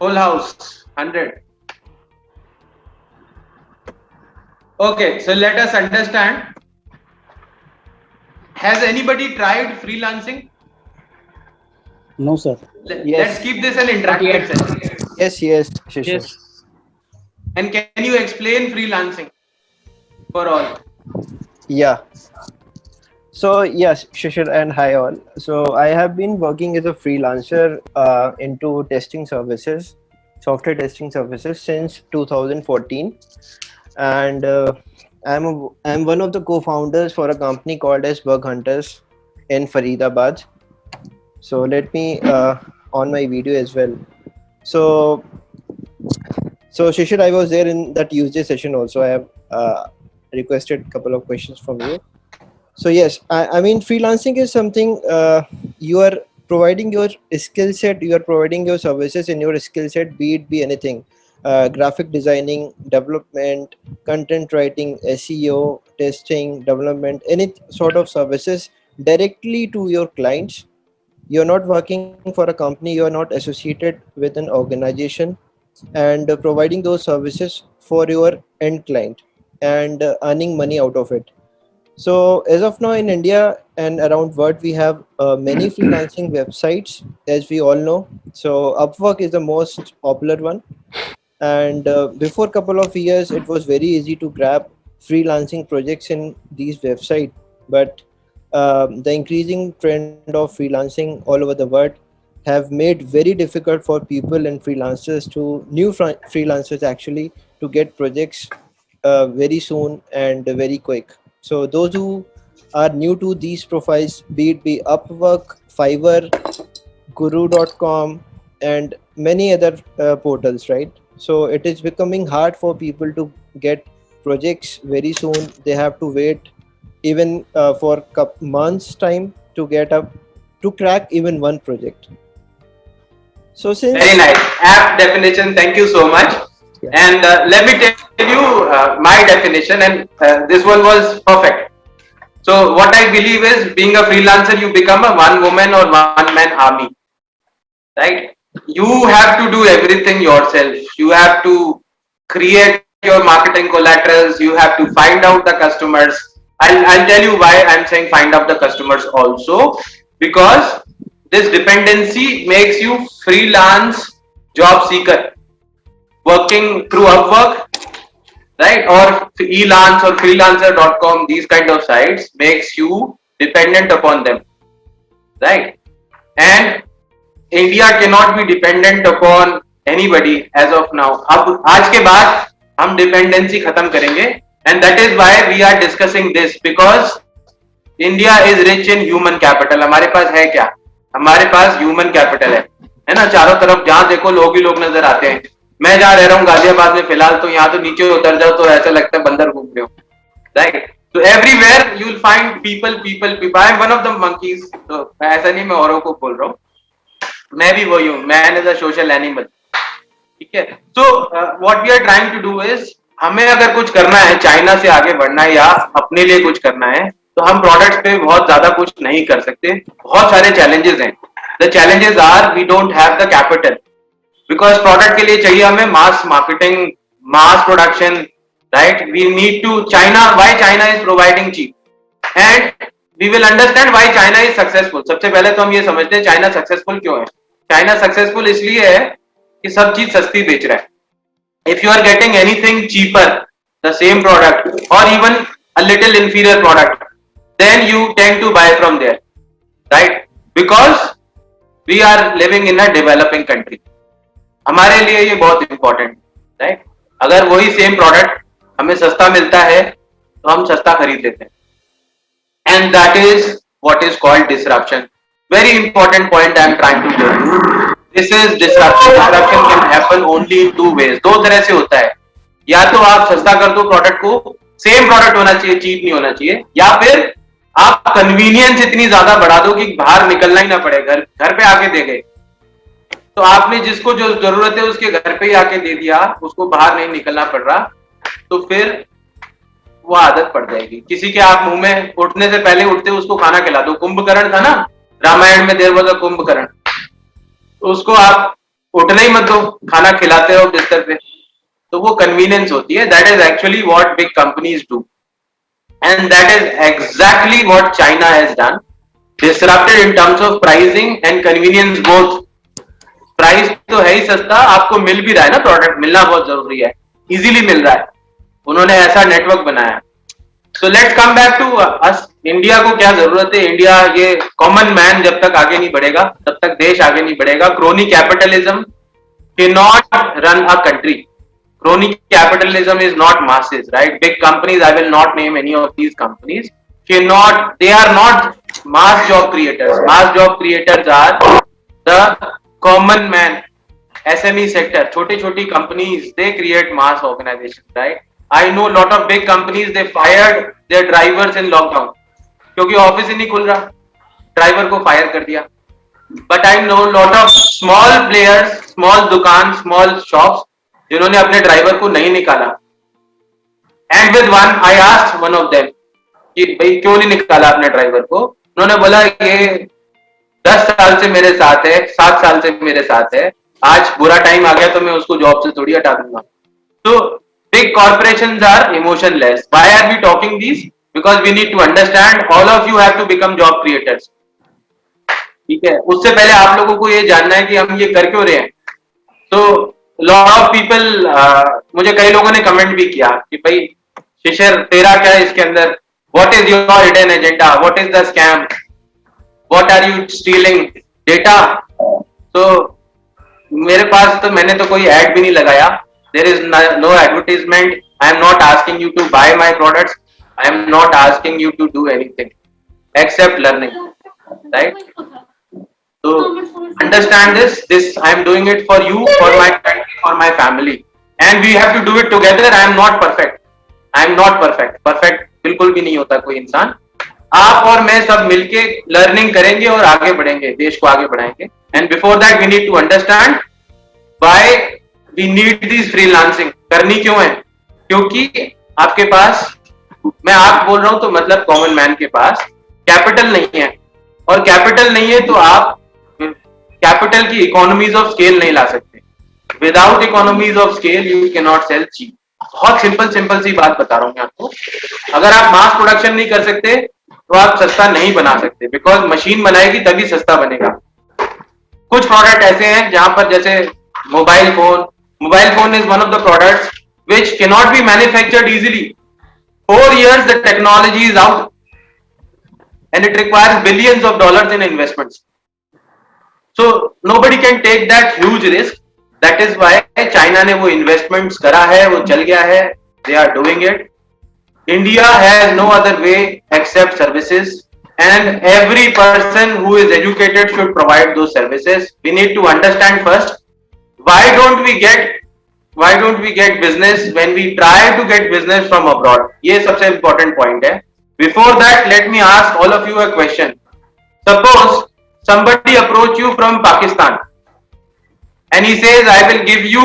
Full house, 100. Okay, so let us understand. Has anybody tried freelancing? No, sir. Let's Yes, keep this an Not interactive yet. session. yes, Shishir. Yes. And can you explain freelancing for all? Yeah. So yes, Shishir and hi all. So I have been working as a freelancer into testing services, software testing services since 2014, and I'm one of the co-founders for a company called as Bug Hunters in Faridabad. So let me on my video as well. So Shishir, I was there in that Tuesday session also. I have requested a couple of questions from you. So yes, I mean freelancing is something you are providing your skill set, you are providing your services in your skill set, be anything, graphic designing, development, content writing, SEO, testing, development, any sort of services directly to your clients. You're not working for a company, you're not associated with an organization, and providing those services for your end client and earning money out of it. So as of now in India and around world, we have many freelancing websites, as we all know. So Upwork is the most popular one, and before couple of years, it was very easy to grab freelancing projects in these websites. But the increasing trend of freelancing all over the world have made very difficult for people and freelancers to freelancers actually to get projects very soon and very quick. So those who are new to these profiles, be Upwork, Fiverr, Guru.com, and many other portals, right? So it is becoming hard for people to get projects very soon. They have to wait even for months time to get up to crack even one project. So Very since nice. App definition. Thank you so much. yeah, And let me tell you my definition, and this one was perfect. So, what I believe is being a freelancer, you become a one woman or one man army, right? You have to do everything yourself. You have to create your marketing collaterals. You have to find out the customers. I'll tell you why I'm saying find out the customers also, because this dependency makes you freelance job seeker working through Upwork, right? Or Elance or freelancer.com, these kind of sites makes you dependent upon them, right? And India cannot be dependent upon anybody as of now. अब आज के बाद हम dependency खत्म करेंगे, and that is why we are discussing this, because India is rich in human capital. हमारे पास है क्या? हमारे पास human capital है ना? चारों तरफ जहां देखो लोग ही लोग नजर आते हैं. मैं जहाँ रह रहा हूँ गाजियाबाद में फिलहाल, तो यहाँ तो नीचे उतर जाओ तो ऐसा लगता है बंदर घूम रहे हो, right? So everywhere you will find people. I am one of the monkeys. तो ऐसा नहीं मैं औरों को बोल रहा हूँ, मैं भी वही हूँ. Man is a social animal. ठीक है. So what we are trying to do is, हमें अगर कुछ करना है, चाइना से आगे बढ़ना है या अपने लिए कुछ करना है, तो हम प्रोडक्ट्स पे बहुत ज्यादा कुछ नहीं कर सकते. बहुत सारे चैलेंजेस हैं. The challenges are we don't have the capital, because product के लिए चाहिए हमें mass marketing, mass production, right? We need to China, why China is providing cheap, and we will understand why China is successful. सबसे पहले तो हम ये समझते हैं चाइना सक्सेसफुल क्यों है. चाइना सक्सेसफुल इसलिए है कि सब चीज सस्ती बेच रहा है. If you are getting anything cheaper, the same product or even a little inferior product, then you tend to buy from there, right? Because we are living in a developing country. हमारे लिए ये बहुत important, right? अगर वही same product हमें सस्ता मिलता है तो हम सस्ता खरीद लेते हैं, and that is what is called disruption. Very important point I am trying to tell you. This is disruption. Disruption can happen only in two ways. दो तरह से होता है. या तो आप सस्ता कर दो प्रोडक्ट को, सेम प्रोडक्ट होना चाहिए, चीप नहीं होना चाहिए, या फिर आप कन्वीनियंस इतनी ज्यादा बढ़ा दो कि बाहर निकलना ही ना पड़े, घर घर पे आके दे गए. तो आपने जिसको जो जरूरत है उसके घर पे ही आके दे दिया, उसको बाहर नहीं निकलना पड़ रहा, तो फिर वो आदत पड़ जाएगी. किसी के आप मुंह में उठने से पहले उठते उसको खाना खिला दो. कुंभकर्ण था ना रामायण में, देर वॉज अ कुंभकर्ण. तो उसको आप उठने ही मत दो, खाना खिलाते रहो बिस्तर पे। तो वो कन्वीनियंस होती है, that is actually what big companies do, and that is exactly what China has done, disrupted in terms of pricing and convenience both. Price तो है ही सस्ता, आपको मिल भी रहा है ना, प्रोडक्ट मिलना बहुत जरूरी है, इजीली मिल रहा है, उन्होंने ऐसा नेटवर्क बनाया। So let's come back to us. India को क्या जरूरत है? इंडिया, ये कॉमन मैन जब तक आगे नहीं बढ़ेगा तब तक देश आगे नहीं बढ़ेगा। Crony capitalism can not run a country. Crony capitalism is not masses, right? Big companies, I will not name any of these companies, cannot, they are not mass job creators. Mass job creators are the common man, SME sector, छोटी छोटी companies, they create mass organizations, right? I know a lot of big companies, they fired their drivers in lockdown, क्योंकि office ही नहीं खुल रहा, driver को fire कर दिया। But I know lot of small players, small दुकान, स्मॉल शॉप्स, जिन्होंने अपने ड्राइवर को नहीं निकाला। And with one I asked one of them कि भाई क्यों नहीं निकाला अपने ड्राइवर को? उन्होंने बोला ये 10 साल से मेरे साथ है, 7 साल से मेरे साथ है, आज बुरा टाइम आ गया तो मैं उसको जॉब से थोड़ी हटा दूंगा। तो big corporations are emotionless. Why are we talking this? Because we need to understand all of you have to become job creators. ठीक है, उससे पहले आप लोगों को ये जानना है कि हम ये कर क्यों रहे हैं। तो लॉट ऑफ पीपल, मुझे कई लोगों ने कमेंट भी किया कि भाई शिशिर तेरा क्या है इसके अंदर, what is your hidden agenda, what is the scam, what are you stealing data. तो मेरे पास तो, मैंने तो कोई ऐड भी नहीं लगाया, there is no advertisement, I am not asking you to buy my products, I am not asking you to do anything except learning, right? So understand this I am doing it for you, for my country, for my family, and we have to do it together. I am not perfect, perfect बिल्कुल भी नहीं होता कोई इंसान। आप और मैं सब मिलके लर्निंग करेंगे और आगे बढ़ेंगे, देश को आगे बढ़ाएंगे। And before that we need to understand why we need this freelancing. करनी क्यों है? क्योंकि आपके पास, मैं आप बोल रहा हूं तो मतलब कॉमन मैन के पास कैपिटल नहीं है, और कैपिटल नहीं है तो आप कैपिटल की इकोनॉमीज ऑफ स्केल नहीं ला सकते। Without economies of scale you can not sell cheap. बहुत सिंपल सी बात बता रहा हूं मैं आपको। अगर आप मास प्रोडक्शन नहीं कर सकते तो आप सस्ता नहीं बना सकते, बिकॉज मशीन बनाएगी तभी सस्ता बनेगा। कुछ प्रोडक्ट ऐसे हैं जहां पर, जैसे mobile phone is one of the products which can not be manufactured easily. 4 years the technology is out and it requires billions of dollars in investments. So nobody can take that huge risk. That is why China ने वो investments करा है, वो चल गया है, they are doing it. India has no other way except services, and every person who is educated should provide those services. We need to understand first, why don't we get business when we try to get business from abroad? ये सबसे important point है। Before that, let me ask all of you a question. Suppose somebody approach you from Pakistan and he says, I will give you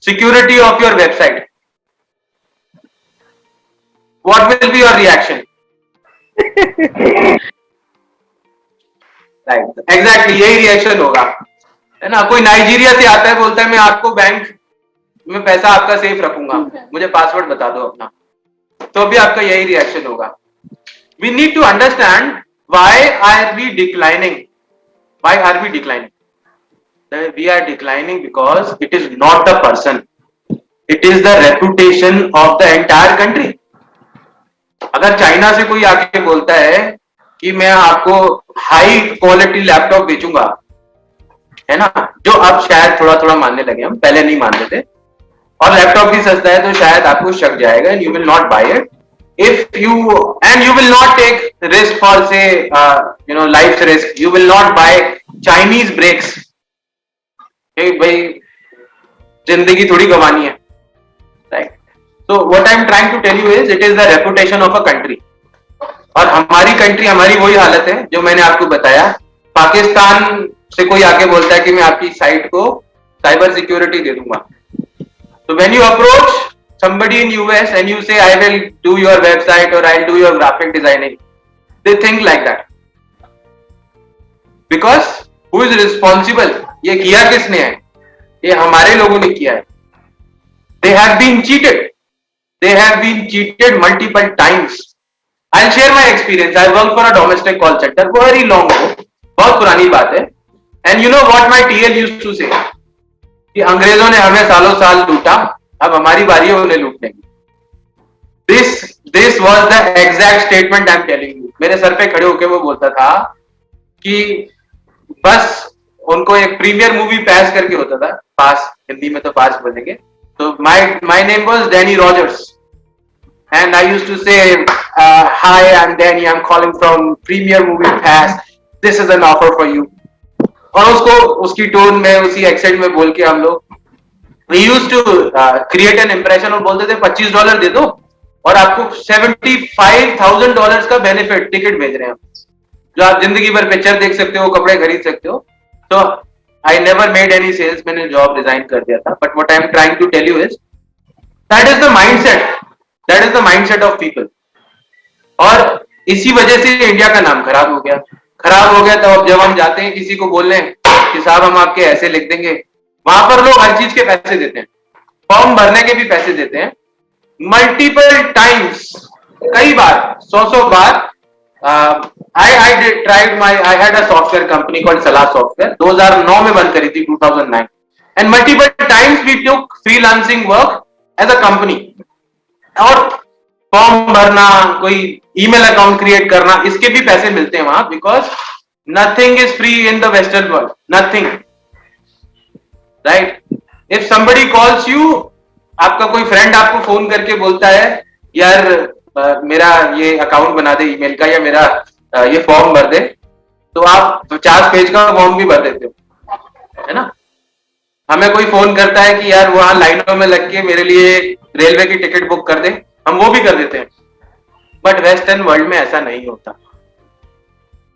security of your website. What will be your reaction? Right, exactly यही reaction होगा, है ना? कोई Nigeria से आता है, बोलता है मैं आपको बैंक में पैसा आपका सेफ रखूंगा, मुझे पासवर्ड बता दो अपना, तो भी आपका यही रिएक्शन होगा। We need to understand why are we declining? Why are we declining? We are declining because it is not the person, it is the reputation of the entire country. अगर China से कोई आके बोलता है कि मैं आपको हाई क्वालिटी लैपटॉप बेचूंगा, है ना, जो अब शायद थोड़ा थोड़ा मानने लगे, हम पहले नहीं मानते थे, और लैपटॉप भी सस्ता है, तो शायद आपको शक जाएगा and you will not buy it. If you, and you will not take risk for say life's risk, you will not buy Chinese brakes. भाई जिंदगी थोड़ी गंवानी है, right? So what I am trying to tell you is it is the reputation of a country. और हमारी country, हमारी वही हालत है जो मैंने आपको बताया। पाकिस्तान से कोई आके बोलता है कि मैं आपकी साइट को साइबर सिक्योरिटी दे दूंगा, तो when you approach somebody in US and you say I will do your website or I'll do your graphic designing, they think like that, because who is responsible? ये किया किसने है? ये हमारे लोगों ने किया है. They have been cheated. They have been cheated multiple times. I'll share my experience. I worked for a domestic call center very long ago. बहुत पुरानी बात है. And you know what my TL used to say? कि अंग्रेजों ने हमें सालों साल लूटा, अब हमारी बारी है उन्हें लूटने की. This was the exact statement I'm telling you. मेरे सर पे खड़े होके वो बोलता था कि बस उनको एक प्रीमियर मूवी पास करके होता था, पास हिंदी में तो पास बोलेंगे. तो my name was Danny Rogers. And I used to say, hi, I'm Danny, I'm calling from Premier Movie Pass. This is an offer for you. और उसको उसकी टोन में उसी एक्सेंट में बोल के हम लोग we used to create an impression और बोलते थे $25 दे दो और आपको $75,000 का बेनिफिट टिकट भेज रहे हैं, जो आप जिंदगी भर पिक्चर देख सकते हो, कपड़े खरीद सकते हो. तो I never made any sales, मैंने जॉब रिजाइन कर दिया था. But what I am trying to tell you is that is the mindset. That is the mindset of people. और इसी वजह से इंडिया का नाम खराब हो गया. तो अब जब हम जाते हैं किसी को बोलने कि साहब हम आपके ऐसे लिख देंगे, वहां पर लोग हर चीज के पैसे देते हैं, फॉर्म भरने के भी पैसे देते हैं, मल्टीपल टाइम्स, कई बार, 100 बार. I had a software company called Salah Software. 2009 में बंद करी थी, 2009. And multiple times we took freelancing work as a company. और फॉर्म भरना, कोई ईमेल अकाउंट क्रिएट करना, इसके भी पैसे मिलते हैं वहां, because nothing is free in the western world, nothing, right. If somebody calls you, आपका कोई फ्रेंड आपको फोन करके बोलता है यार मेरा ये अकाउंट बना दे ईमेल का, या मेरा ये फॉर्म भर दे, तो आप 50 पेज का फॉर्म भी भर देते हो, है ना. हमें कोई फोन करता है कि यार वहां लाइनों में लग के मेरे लिए रेलवे की टिकट बुक कर दे, हम वो भी कर देते हैं. बट वेस्टर्न वर्ल्ड में ऐसा नहीं होता.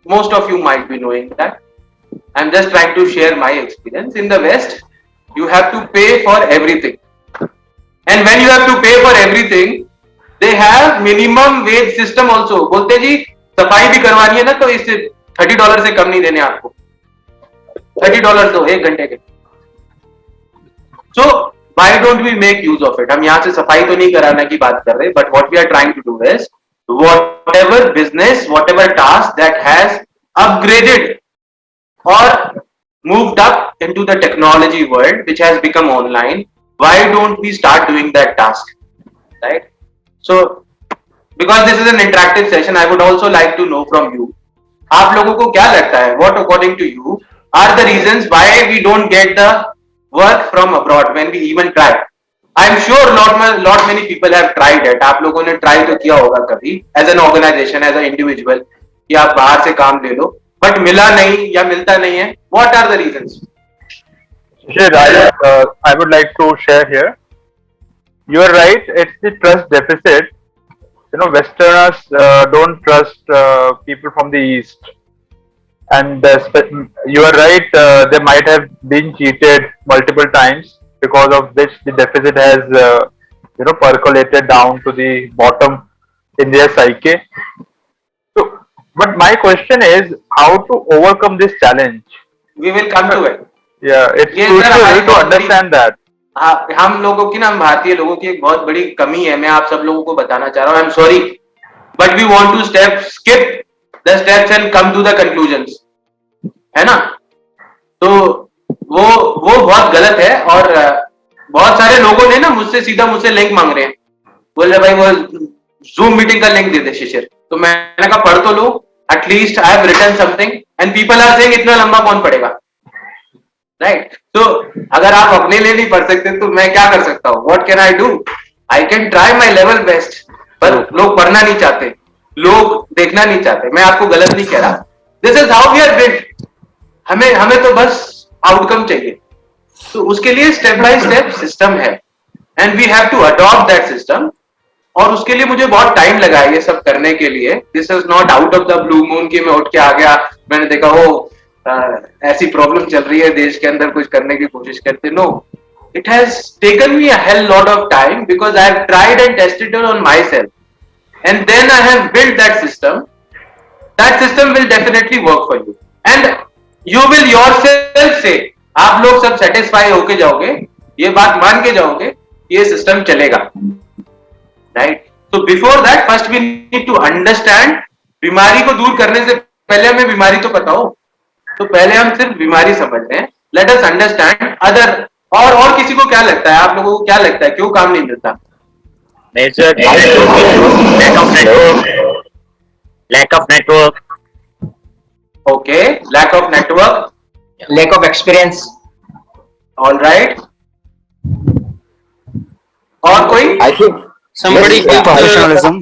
Most of you might be knowing that. I am just trying to share my experience. In the west you have to pay for everything, and when you have to pay for everything they have minimum wage system also. बोलते जी सफाई भी करवानी है ना तो इससे $30 से कम नहीं देने आपको, $30 दो 1 घंटे के. So why don't we make use of it? हम यहाँ से सफाई तो नहीं कराने की बात कर रहे, but what we are trying to do is whatever business, whatever task that has upgraded or moved up into the technology world, which has become online, why don't we start doing that task, right? So because this is an interactive session, I would also like to know from you. आप लोगों को क्या लगता है? What according to you are the reasons why we don't get the work from abroad when we even try? I'm sure lot many people have tried it. आप लोगों ने try तो किया होगा कभी as an organization, as an individual, कि आप बाहर से काम ले लो, but मिला नहीं या मिलता नहीं है. What are the reasons? I would like to share here. You are right. It's the trust deficit. You know, Westerners don't trust people from the East. And you are right, they might have been cheated multiple times, because of which the deficit has percolated down to the bottom in their psyche. So, but my question is how to overcome this challenge. We will come to it. Yeah, it's crucial to understand that. हाँ, हम लोगों की ना, हम भारतीय लोगों की एक बहुत बड़ी कमी है, मैं आप सब लोगों को बताना चाह रहा हूँ. I am sorry, but we want to skip the steps and come to the conclusions, है ना. तो वो बहुत गलत है. और बहुत सारे लोगों ने ना मुझसे लिंक मांग रहे हैं, बोल रहे भाई वो जूम मीटिंग का लिंक दे दे शिशिर. तो मैंने कहा पढ़ तो लो, at least I have written something. And people are saying इतना लंबा कौन पढ़ेगा, राइट. तो अगर आप अपने लिए नहीं पढ़ सकते तो मैं क्या कर सकता हूँ? What can I do? I can try my level best. पर लोग पढ़ना नहीं चाहते, लोग देखना नहीं चाहते. मैं आपको गलत नहीं कह रहा. This is how we are built. हमें तो बस आउटकम चाहिए. तो उसके लिए स्टेप बाय स्टेप सिस्टम है, and we have to adopt that system. और उसके लिए मुझे बहुत टाइम लगा ये सब करने के लिए. This is not out of the blue moon कि मैं उठ के आ गया, मैंने देखा वो ऐसी प्रॉब्लम चल रही है देश के अंदर, कुछ करने की कोशिश करते. No, it has taken me a hell lot of time because I have tried and tested it on myself, and then I have built that system. That system will definitely work for you, and you will yourself say आप लोग सब satisfy होके जाओगे, ये बात मान के जाओगे, ये सिस्टम चलेगा, राइट? तो before that first we need to understand, बीमारी को दूर करने से पहले हमें बीमारी तो पता हो, तो पहले हम सिर्फ बीमारी समझते हैं। Late us understand other. और किसी को क्या लगता है, आप लोगों को क्या लगता है क्यों काम नहीं मिलता? Major lack of network, lack of network, okay, lack of network, lack of experience, all right. और कोई? I think Somebody yes, professionalism,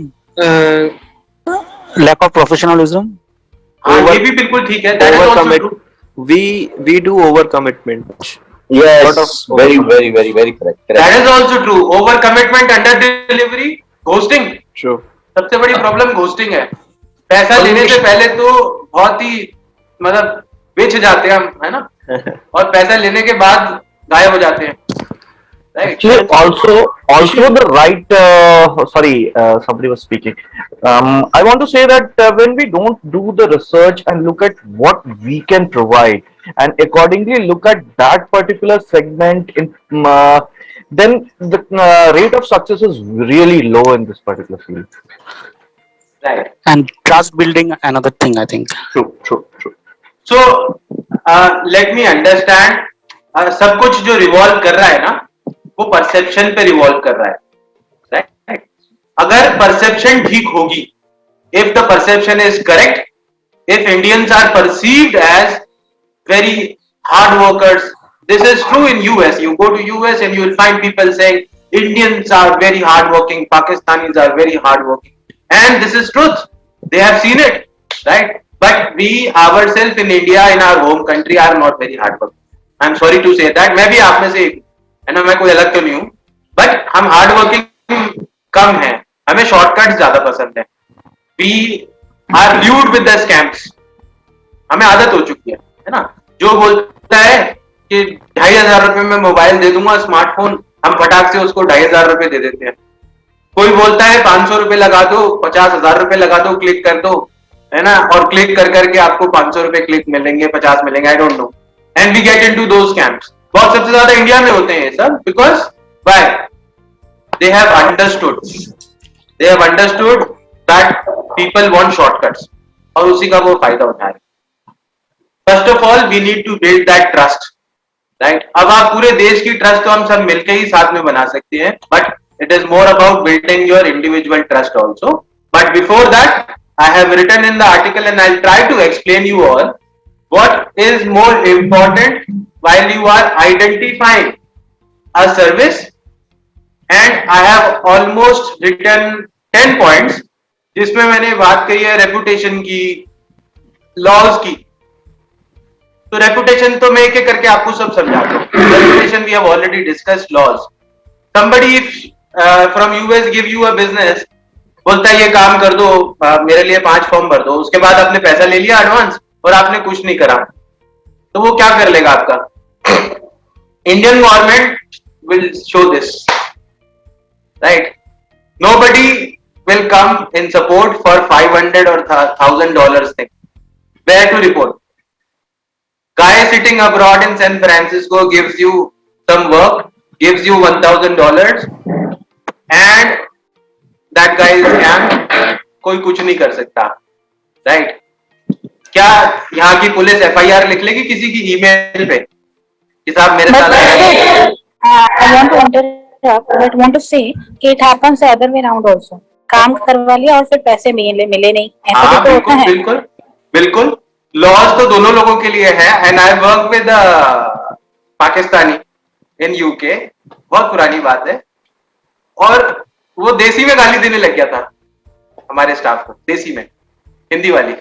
lack of professionalism. हाँ, ये भी बिल्कुल ठीक है, that is also Overcommit. true. We do overcommitment. yes, Lot of- very correct. That is also true. Over commitment, under delivery, ghosting. True. सबसे बड़ी problem ghosting है। पैसा लेने से पहले तो बहुत ही मतलब बेच जाते हैं हम, है ना? और पैसा लेने के बाद गायब हो जाते हैं, right? Actually, also the right. Somebody was speaking. I want to say that when we don't do the research and look at what we can provide, and accordingly look at that particular segment, then the rate of success is really low in this particular field. Right. And trust building, another thing, I think. True. So let me understand, सब कुछ जो revolve कर रहा है ना, वो perception पे revolve कर रहा है, राइट? अगर परसेप्शन ठीक होगी, if the perception is correct, if Indians are perceived as very hard workers, this is true in US. You go to US and you will find people saying Indians are very hard working, Pakistanis are very hard working, and this is truth. They have seen it, right? But we ourselves in India, in our home country, are not very hard working. I'm sorry to say that. मैं भी आप में से एक, है ना, मैं कोई अलग तो नहीं हूँ, बट हम हार्ड वर्किंग कम हैं, हमें शॉर्टकट्स ज्यादा पसंद है। We are lured with the scams. हमें आदत हो चुकी है ना? जो बोलता है कि 2,500 रुपए में मोबाइल दे दूंगा, स्मार्टफोन, हम फटाक से उसको 2,500 रुपए दे देते हैं। कोई बोलता है 500 रुपए लगा दो, 50,000 रुपए लगा दो, क्लिक कर दो, है ना? और क्लिक कर करके आपको 500 रुपए क्लिक मिलेंगे, 50 मिलेंगे, I don't know, and we get into those scams. बहुत सबसे ज्यादा इंडिया में होते हैं ये सब, because why? They have understood that people want shortcuts, और उसी का वो फायदा उठा रहे हैं। First of all we need to build that trust, right? अब आप पूरे देश की ट्रस्ट तो हम सब मिलकर ही साथ में बना सकते हैं, but it is more about building your individual trust also. But before that I have written in the article and I'll try to explain you all what is more important while you are identifying a service, and I have almost written 10 points जिसमें मैंने बात करी है reputation की, laws की। तो reputation तो मैं एक एक करके आपको सब समझाता हूँ। Reputation we have already discussed, laws. somebody from US give you a business, बोलता है ये काम कर दो, मेरे लिए 5 फॉर्म भर दो, उसके बाद आपने पैसा ले लिया एडवांस और आपने कुछ नहीं करा, तो वो क्या कर लेगा आपका? Indian government will show this, right? Nobody will come in support for 500 or $1,000 thing. Where to report? Guy sitting abroad in San Francisco gives you some work, gives you $1,000, and that guy is scammed. कोई कुछ नहीं कर सकता, right? क्या यहाँ की police FIR लिख लेगी किसी की ईमेल पे कि साहब मेरे साथ आया? I want to interrupt, but want to say कि it happens the other way around also. काम करवा लिया और फिर पैसे मिले नहीं, ऐसा हाँ, भी तो होता बिल्कुल है। बिल्कुल। लॉज तो दोनों लोगों के लिए है, and I work with Pakistani in UK, बहुत पुरानी बात है, और वो देसी में गाली देने लग गया था हमारे स्टाफ को, देसी में, हिंदी वाली,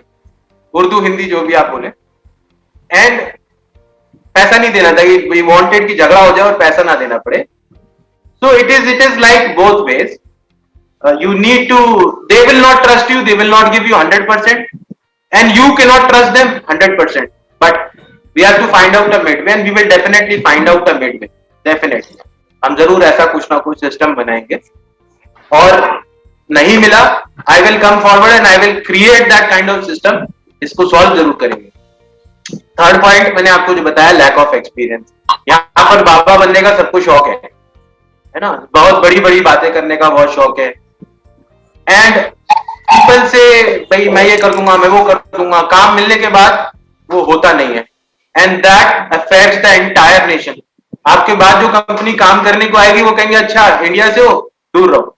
उर्दू हिंदी जो भी आप बोले, एंड पैसा नहीं देना था, वी वांटेड कि झगड़ा हो जाए और पैसा ना देना पड़े। So it is like both ways, you need to, they will not trust you, they will not give you 100%, and you cannot trust them 100%, but we have to find out a midway, and we will definitely find out a midway, definitely हम जरूर ऐसा कुछ ना कुछ system बनाएंगे, और नहीं मिला, I will come forward and I will create that kind of system, इसको सॉल्व जरूर करेंगे। थर्ड पॉइंट मैंने आपको जो बताया, लैक ऑफ एक्सपीरियंस। यहाँ पर बाबा बनने का सबको शौक है ना, बहुत बड़ी बड़ी बातें करने का बहुत शौक है, एंड पीपल से भाई मैं ये कर दूंगा, मैं वो कर दूंगा, काम मिलने के बाद वो होता नहीं है, and that affects the entire nation. आपके बाद जो कंपनी काम करने को आएगी वो कहेंगे अच्छा इंडिया से हो, दूर रहो,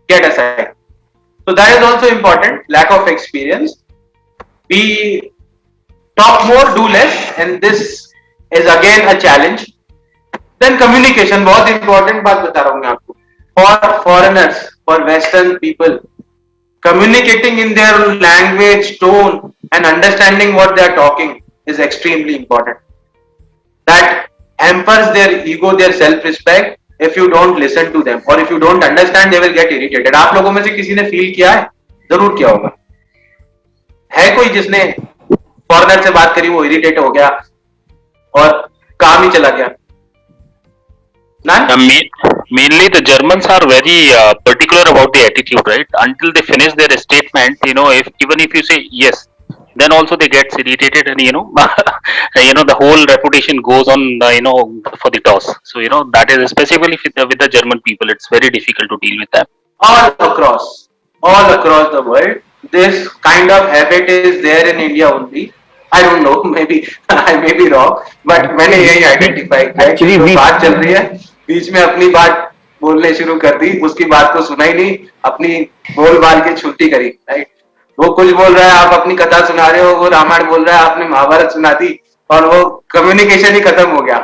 get aside. So that is also important, lack of experience. We talk more, do less, and this is again a challenge. Then communication, बहुत important बात बता रहा हूँ मैं आपको. For foreigners, for Western people, communicating in their language, tone, and understanding what they are talking is extremely important. That hampers their ego, their self-respect. If you don't listen to them or if you don't understand, they will get irritated. आप लोगों में से किसी ने feel किया है? जरूर किया होगा। है कोई जिसने फॉरेनर से बात करी, वो इरिटेट हो गया और काम ही चला गया? None? Mainly the Germans are very particular about the attitude, right? Until they finish their statement, you know, even if you say yes, then also they get irritated, and the whole reputation goes on, for the toss. So that is specifically with the German people. It's very difficult to deal with them. All across the world, this kind of habit is there in India only. I don't know, maybe I may be wrong, but मैंने यही identify किया है कि जो बात चल रही है बीच में अपनी बात बोलने शुरू कर दी, उसकी बात को सुना ही नहीं, अपनी बोल बाल की छुट्टी करी, राइट? वो कुछ बोल रहा है, आप अपनी कथा सुना रहे हो, वो रामायण बोल रहा है, आपने महाभारत सुना दी और वो कम्युनिकेशन ही खत्म हो गया।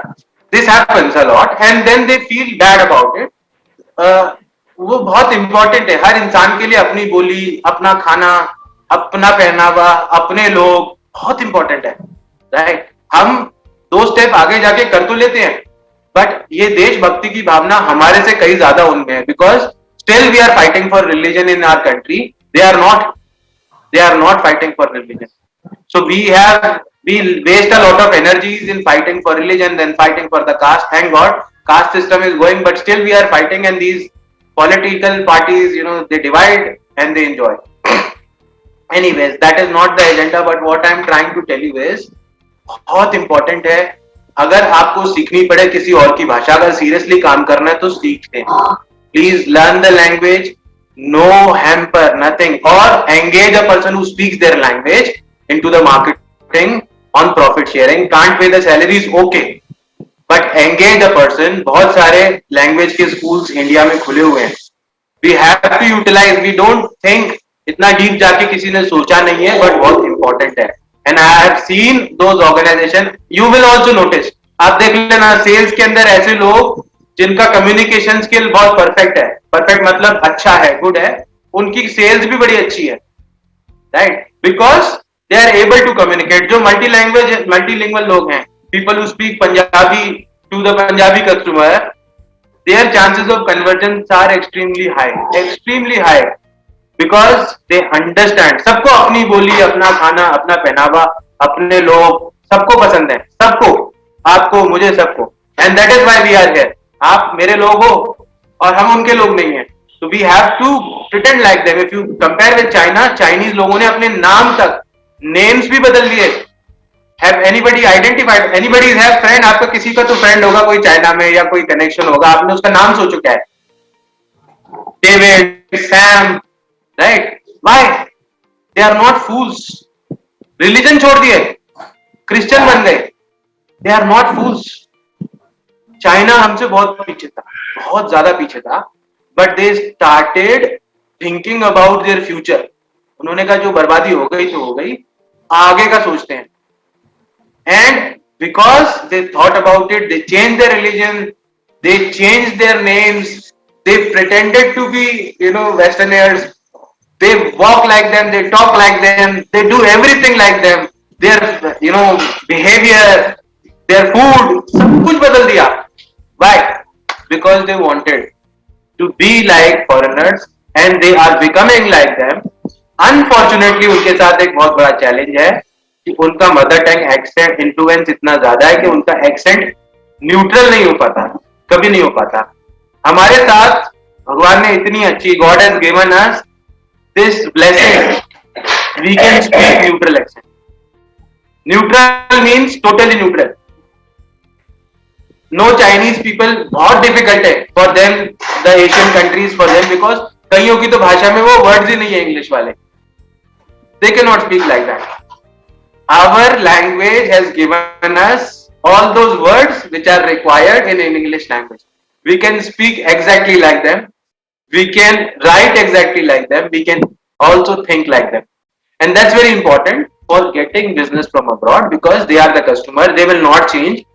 This happens a lot and then they feel bad about it. वो बहुत इंपॉर्टेंट है हर इंसान के लिए, अपनी बोली, अपना खाना, अपना पहनावा, अपने लोग बहुत इंपॉर्टेंट है, राइट? हम 2 स्टेप आगे जाके कर तो लेते हैं, बट ये देशभक्ति की भावना हमारे से कहीं ज्यादा उनमें है, because still we are fighting for religion in our country, they are not fighting for religion. So we waste a lot of energies in fighting for religion, then fighting for the caste. Thank God caste system is going, but still we are fighting, and these political parties, they divide and they enjoy. Anyways, that is not the agenda, but what I am trying to tell you is बहुत important है, अगर आपको सीखनी पड़े किसी और की भाषा, अगर सीरियसली काम करना है तो सीखते हैं। Please learn the language. No hamper, nothing, or engage a person who speaks their language into the marketing on profit sharing. Can't pay the salaries, okay, but engage a person. बहुत सारे language के schools India में खुले हुए हैं. We have to utilize. We don't think इतना deep जाके किसी ने सोचा नहीं है, but बहुत important है. And I have seen those organizations. You will also notice. आप देख लेना sales के अंदर ऐसे लोग जिनका कम्युनिकेशन स्किल बहुत परफेक्ट है, परफेक्ट मतलब अच्छा है, गुड है, उनकी सेल्स भी बड़ी अच्छी है, right? Because they are able to communicate. जो मल्टीलिंगुअल लोग हैं, people who speak Punjabi to the Punjabi customer, their chances of convergence are extremely high, because they understand. सबको अपनी बोली, अपना खाना, अपना पहनावा, अपने लोग सबको पसंद है, सबको, आपको, मुझे, सबको, and that is why we are here. आप मेरे लोग हो और हम उनके लोग नहीं हैं, तो we have to pretend like them. If you compare with China, Chinese लोगों ने अपने नाम तक, नेम्स भी बदल दिए। Have anybody identified, anybody have friend? आपका किसी का तो फ्रेंड होगा कोई चाइना में, या कोई कनेक्शन होगा, आपने उसका नाम सोचो क्या है? David, Sam, right? Why? They are not fools. Religion छोड़ दिए, क्रिश्चियन बन गए, they are not fools. China हमसे बहुत पीछे था, बहुत ज्यादा पीछे था, but they started thinking about their future. उन्होंने कहा जो बर्बादी हो गई तो हो गई, आगे का सोचते हैं। And because they thought about it, they change their religion, they change their names, they pretended to be westerners, they walk like them, they talk like them, they do everything like them, their behaviour, their food, सब कुछ बदल दिया। Why? Because they wanted to be like foreigners and they are becoming like them. Unfortunately, उनके साथ एक बहुत बड़ा challenge है कि उनका मदर टंग एक्सेंट इन्फ्लुएंस इतना ज्यादा है कि उनका एक्सेंट न्यूट्रल नहीं हो पाता, कभी नहीं हो पाता। हमारे साथ भगवान ने इतनी अच्छी, God has given us this blessing, we can speak neutral accent. Neutral means totally neutral. No Chinese people, बहुत difficult है for them, the Asian countries for them, because कईयों की तो भाषा में वो words ही नहीं है English वाले. They cannot speak like that. Our language has given us all those words which are required in an English language. We can speak exactly like them. We can write exactly like them. We can also think like them. And that's very important for getting business from abroad, because they are the customer. They will not change.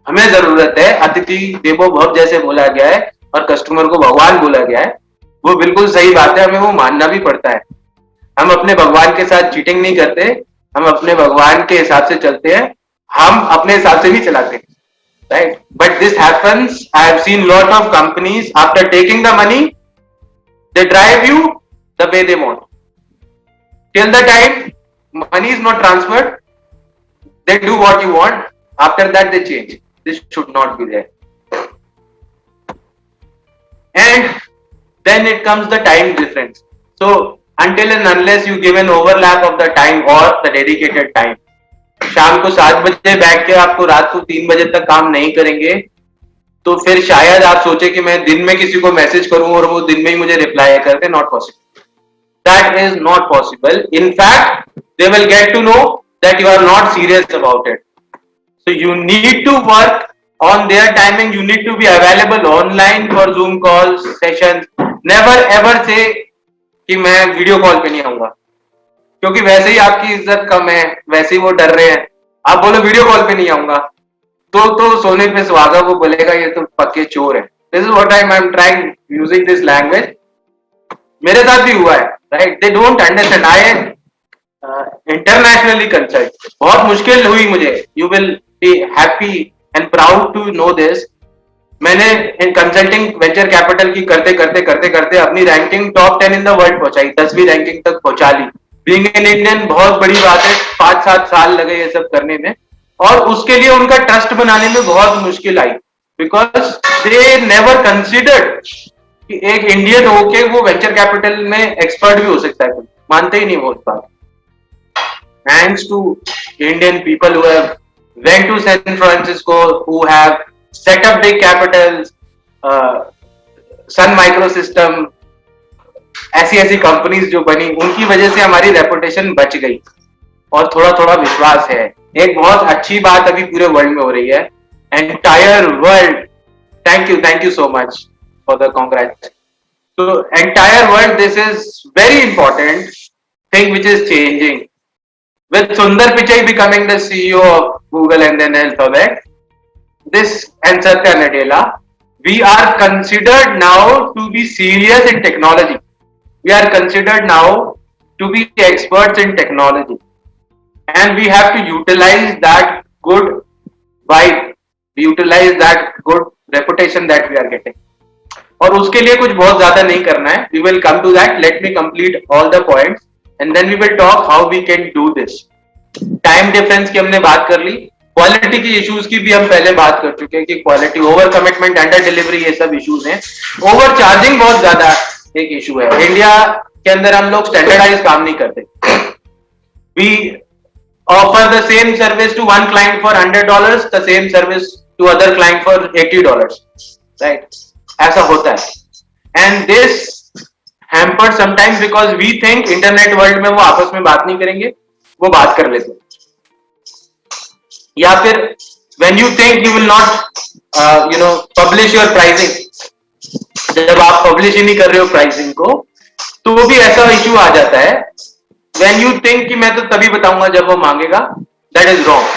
हमें जरूरत है, अतिथि देवो भव जैसे बोला गया है और कस्टमर को भगवान बोला गया है, वो बिल्कुल सही बात है, हमें वो मानना भी पड़ता है. हम अपने भगवान के साथ चीटिंग नहीं करते, हम अपने भगवान के हिसाब से चलते हैं, हम अपने हिसाब से भी चलाते हैं, right? But this happens. I have seen lot of companies, after taking the money, they drive you the way they want. Till the time money is not transferred, they do what you want. After that they change. This should not be there. And then it comes the time difference. So until and unless you give an overlap of the time or the dedicated time, शाम को 7 बजे बैठ के आपको रात को 3 बजे तक काम नहीं करेंगे, तो फिर शायद आप सोचे कि मैं दिन में किसी को मैसेज करूं और वो दिन में ही मुझे रिप्लाई कर दे. Not possible. That is not possible. In fact, they will get to know that you are not serious about it. So you need to work on their timing. You need to be available online for Zoom calls, sessions. Never ever say कि मैं video call पे नहीं आऊंगा, क्योंकि वैसे ही आपकी इज्जत कम है, वैसे ही वो डर रहे हैं. आप बोलो वीडियो कॉल पे नहीं आऊंगा, तो सोने पे सुहागा, वो बोलेगा ये तो पक्के चोर है. This is what I am trying using this language. मेरे साथ भी हुआ है, right? They don't understand. I internationally consult. बहुत मुश्किल हुई मुझे. You will be happy and proud to know this. मैंने इन कंसल्टिंग वेंचर कैपिटल की करते करते करते करते अपनी ranking top 10 in the world पहुंचाई, 10वीं रैंकिंग तक पहुंचा ली. बीइंग एन इंडियन बहुत बड़ी बात है. 5-7 साल लगे ये सब करने में, और उसके लिए उनका ट्रस्ट बनाने में बहुत मुश्किल आई, बिकॉज दे नेवर कंसिडर्ड कि एक इंडियन होके वो वेंचर कैपिटल में एक्सपर्ट भी हो सकता है. मानते ही नहीं वो बात. Thanks to Indian people who have went to San Francisco, who have set up big capitals, Sun Microsystem, ऐसी कंपनीज जो बनी, उनकी वजह से हमारी रेपुटेशन बच गई और थोड़ा थोड़ा विश्वास है. एक बहुत अच्छी बात अभी पूरे वर्ल्ड में हो रही है. Entire world, thank you so much for the congrats. So entire world, this is very important thing which is changing. With Sundar Pichai becoming the CEO of Google and then Alphabet, this and Satya Nadella, we are considered now to be serious in technology. We are considered now to be experts in technology, and we have to utilize that good vibe, utilize that good reputation that we are getting. और उसके लिए कुछ बहुत ज्यादा नहीं करना है. We will come to that. Let me complete all the points and then we will talk how we can do this. Time difference की हमने बात कर ली. क्वालिटी की इश्यूज की भी हम पहले बात कर चुके हैं कि quality, over commitment, under delivery, ये सब इश्यूज हैं. ओवर चार्जिंग बहुत ज्यादा एक इशू है. इंडिया के अंदर हम लोग स्टैंडर्डाइज काम नहीं करते. We offer the same service to one client for $100, the same service to other client for $80, right? ऐसा होता है. And this hampered sometimes because we think internet world में वो आपस में बात नहीं करेंगे, वो बात कर लेते हैं. या फिर when you think you will not publish your pricing, जब आप पब्लिश ही नहीं कर रहे हो प्राइसिंग को, तो वो भी ऐसा इश्यू आ जाता है. व्हेन यू थिंक कि मैं तो तभी बताऊंगा जब वो मांगेगा, that is wrong.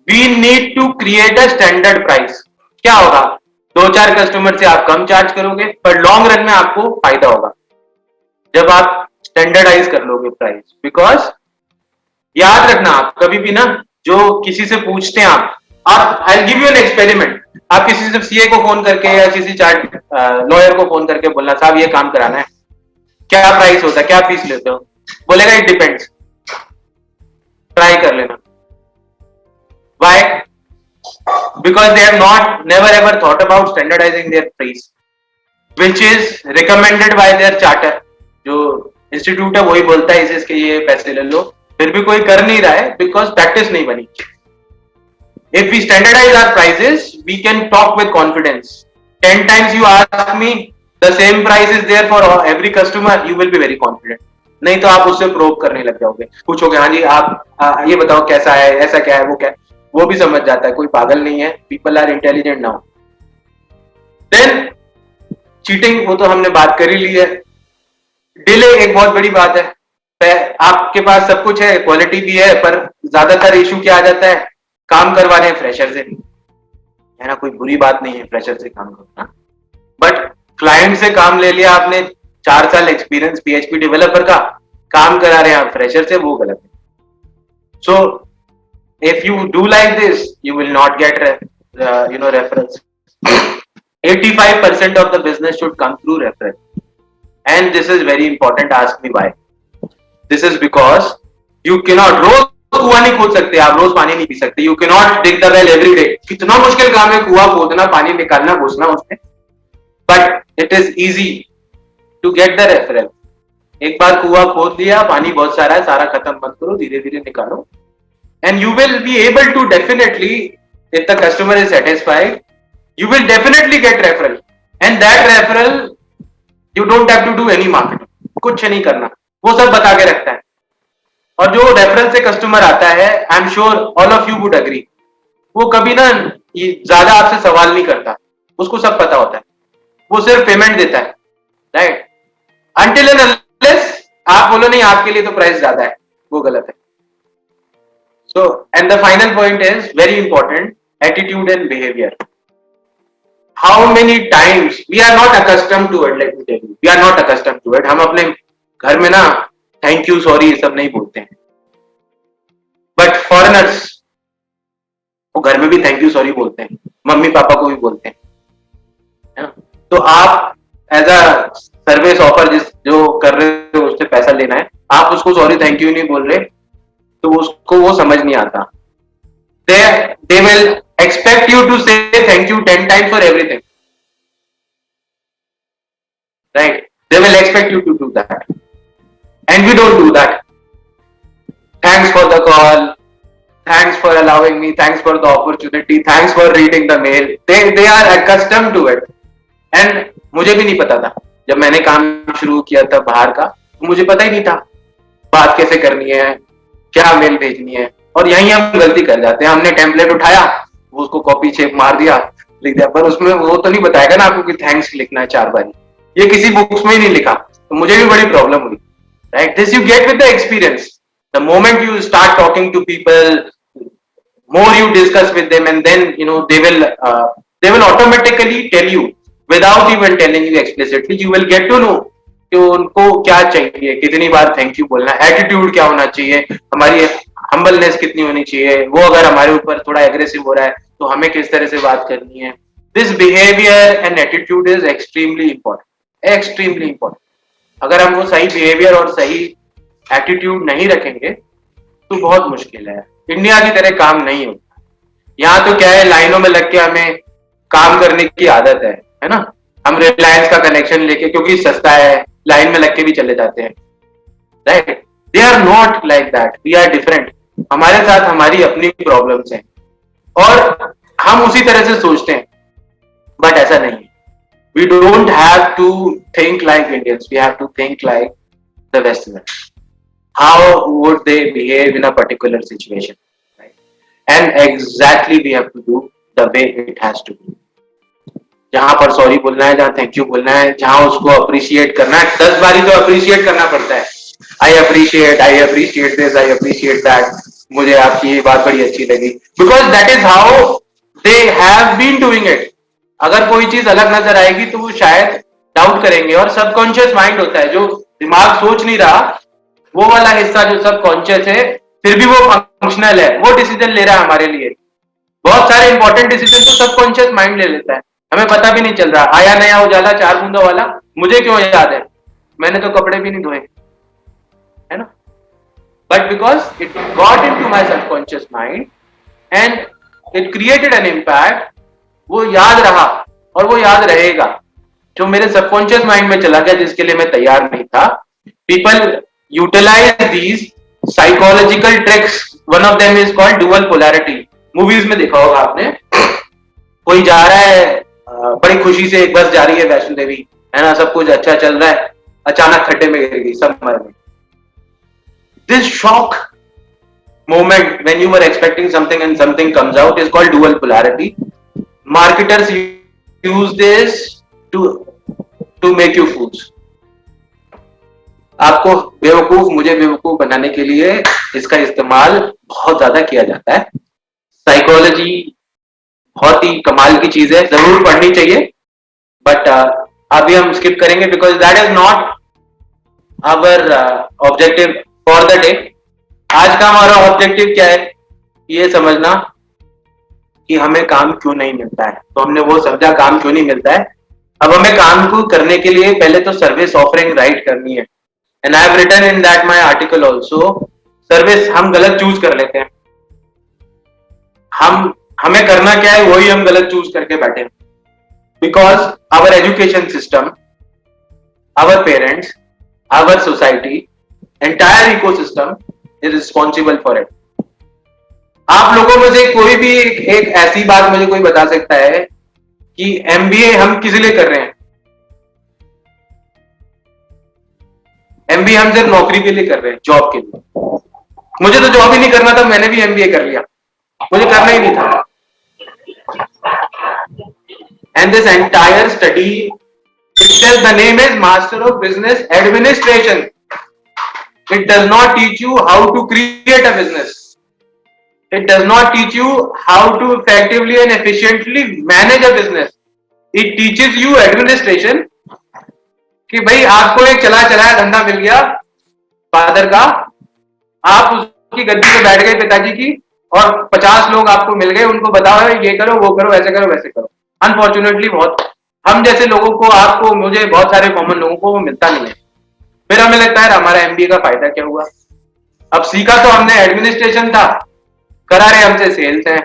We need to create a standard price. क्या होगा, 2-4 कस्टमर से आप कम चार्ज करोगे, पर लॉन्ग रन में आपको फायदा होगा जब आप स्टैंडर्डाइज कर लोगे प्राइस. बिकॉज याद रखना, आप कभी भी ना, जो किसी से पूछते हैं आप I give you an experiment. आप किसी से सीए को फोन करके या किसी चार्ट लॉयर को फोन करके बोलना, साहब ये काम कराना है, क्या प्राइस होता है, क्या फीस लेते हो? बोलेगा इट डिपेंड्स. ट्राई कर लेना. Why? Because they have never ever thought about standardizing their price, which is recommended by their charter. जो इंस्टीट्यूट है वही बोलता है इसके ये पैसे ले लो, फिर भी कोई कर नहीं रहा है बिकॉज प्रैक्टिस नहीं बनी. If we standardize our prices, we can talk with confidence. 10 times you ask me, the same price is there for every customer, you will be very confident. नहीं तो आप उससे प्रोब करने लग जाओगे, पूछोगे हाँ जी आप ये बताओ कैसा है, ऐसा क्या है, वो क्या है, वो भी समझ जाता है, कोई पागल नहीं है. People are intelligent now. Then cheating, वो तो हमने बात कर ही ली है. डिले एक बहुत बड़ी बात है. आपके पास सब कुछ है, क्वालिटी भी है, पर ज्यादातर इशू क्या आ जाता है, काम करवा रहे हैं फ्रेशर से, है ना. कोई बुरी बात नहीं है फ्रेशर से काम करना, बट क्लाइंट से काम ले लिया आपने, 4 साल एक्सपीरियंस PHP डेवलपर का, काम करा रहे हैं आप फ्रेशर से, वो गलत है. So if you do like this, you will not gate reference. 85% of the business should come through referral, and this is very important. Ask me why. This is because you cannot, रोज कुआं नहीं खोद सकते आप, रोज पानी नहीं P सकते. You cannot dig the well every day. कितना मुश्किल काम है कुआं खोदना, पानी निकालना, घुसना उसमें, but it is easy to get the referral. एक बार कुआं खोद लिया, पानी बहुत सारा है, सारा खत्म मत करो, धीरे धीरे निकालो, and you will be able to definitely, if the customer is satisfied, you will definitely get referral, and that referral you don't have to do any marketing, कुछ नहीं करना, वो सब बता के रखता है. और जो रेफरल से कस्टमर आता है, I am sure all of you would agree, वो कभी ना ये ज्यादा आपसे सवाल नहीं करता, उसको सब पता होता है, वो सिर्फ पेमेंट देता है, राइट. अनटिल एंड अनलेस आप बोलो नहीं आपके लिए तो प्राइस ज्यादा है, वो गलत है. So and the final point is very important, attitude and behaviour. How many times we are not accustomed to it, let me tell you, we are not accustomed to it. हम अपने घर में ना थैंक यू सॉरी ये सब नहीं बोलते हैं, बट फॉरेनर्स वो घर में भी थैंक यू सॉरी बोलते हैं, मम्मी पापा को भी बोलते हैं, है ना. तो आप एज अ सर्विस ऑफर जो कर रहे हो, उससे पैसा लेना है, आप उसको सॉरी थैंक यू नहीं बोल रहे, तो उसको वो समझ नहीं आता. They will expect you to say thank you 10 times for everything, right? They will expect you to do that, and we don't do that. Thanks for the call, thanks for allowing me, thanks for the opportunity, thanks for reading the mail. They are accustomed to it, and मुझे भी नहीं पता था जब मैंने काम शुरू किया था बाहर का, मुझे पता ही नहीं था बात कैसे करनी है, क्या मेल भेजनी है, और यहीं हम गलती कर जाते हैं. हमने टेम्पलेट उठाया, उसको कॉपी शेप मार दिया, लिख दिया, पर उसमें वो तो नहीं बताएगा ना आपको कि थैंक्स लिखना है 4 बार, ये किसी बुक्स में ही नहीं लिखा, तो मुझे भी बड़ी प्रॉब्लम हुई, right. This you get with the experience. The moment you start talking to people, more you discuss with them, and then they will automatically tell you without even telling you explicitly. You will get to know कि उनको क्या चाहिए, कितनी बार thank you बोलना, attitude क्या होना चाहिए, हमारी हम्बलनेस कितनी होनी चाहिए, वो अगर हमारे ऊपर थोड़ा एग्रेसिव हो रहा है तो हमें किस तरह से बात करनी है. This behaviour and attitude is extremely important, extremely important. अगर हम वो सही बिहेवियर और सही एटीट्यूड नहीं रखेंगे तो बहुत मुश्किल है. इंडिया की तरह काम नहीं होता. यहाँ तो क्या है, लाइनों में लग के हमें काम करने की आदत है ना. हम रिलायंस का कनेक्शन लेके, क्योंकि सस्ता है, लाइन में लग के भी चले जाते हैं, right. They are not like that, we are different. हमारे साथ हमारी अपनी प्रॉब्लम्स हैं और हम उसी तरह से सोचते हैं, बट ऐसा नहीं है. We don't have to think like Indians, we have to think like the westerners. How would they behave in a particular situation, right? And exactly we have to do the way it has to be. जहां पर sorry बोलना है, जहां thank you बोलना है, जहां उसको appreciate करना है, 10 बारी तो अप्रिशिएट करना पड़ता है. I appreciate this, I appreciate that, मुझे आपकी ये बात बड़ी अच्छी लगी, because that is how they have been doing it. अगर कोई चीज अलग नजर आएगी तो वो शायद डाउट करेंगे. और सबकॉन्शियस माइंड होता है, जो दिमाग सोच नहीं रहा, वो वाला हिस्सा जो सबकॉन्शियस है, फिर भी वो फंक्शनल है, वो डिसीजन ले रहा है हमारे लिए. बहुत सारे इंपॉर्टेंट डिसीजन तो सबकॉन्शियस माइंड ले लेता है, हमें पता भी नहीं चल रहा. आया नया उजाला 4 बूंदों वाला मुझे क्यों याद है, मैंने तो कपड़े भी नहीं धोए, है ना. But because it got into my subconscious mind and it created an impact, वो याद रहा और वो याद रहेगा. जो मेरे सबकॉन्शियस माइंड में चला गया, जिसके लिए मैं तैयार नहीं था, people utilize these psychological tricks, one of them is called dual polarity. Movies में देखा होगा आपने, कोई जा रहा है बड़ी खुशी से, एक बस जा रही है वैष्णो देवी, है ना, सब कुछ अच्छा चल रहा है, अचानक खड्डे में गिर गई, सब मर गए. This shock moment when you were expecting something and something comes out is called dual polarity. Marketers use this to make you fools. आपको बेवकूफ, मुझे बेवकूफ बनाने के लिए इसका इस्तेमाल बहुत ज्यादा किया जाता है. साइकोलॉजी बहुत ही कमाल की चीज है, जरूर पढ़नी चाहिए, बट अभी हम स्किप करेंगे because that is not our objective for the day. आज का हमारा ऑब्जेक्टिव क्या है, ये समझना कि हमें काम क्यों नहीं मिलता है. तो हमने वो समझा काम क्यों नहीं मिलता है. अब हमें काम को करने के लिए पहले तो सर्विस ऑफरिंग राइट करनी है. And I have written in that my article also, service हम गलत चूज कर लेते हैं. हमें करना क्या है वही हम गलत चूज करके बैठे हैं. Because our education system, our parents, our society, entire ecosystem is responsible for it. आप लोगों में से कोई भी एक ऐसी बात मुझे कोई बता सकता है कि एमबीए हम किस लिए कर रहे हैं. एमबीए हम सिर्फ नौकरी के लिए कर रहे हैं, जॉब के लिए. मुझे तो जॉब ही नहीं करना था, मैंने भी एमबीए कर लिया, मुझे करना ही नहीं था. And this entire study itself, the name is Master of Business Administration. It does not teach you how to create a business. It does not teach you how to effectively and efficiently manage a business. It teaches you administration. कि भाई आपको एक चला चलाया धंधा मिल गया father का, आप उसकी गद्दी पे बैठ गए पिताजी की, और 50 लोग आपको मिल गए, उनको बताओ ये करो वो करो ऐसे करो वैसे करो. अनफॉर्चुनेटली बहुत हम जैसे लोगों को, आपको, मुझे, बहुत सारे कॉमन लोगों को वो मिलता नहीं है. फिर हमें लगता है हमारा एमबीए का फायदा क्या हुआ. अब सीखा तो हमने एडमिनिस्ट्रेशन था, करा रहे हमसे सेल्स है.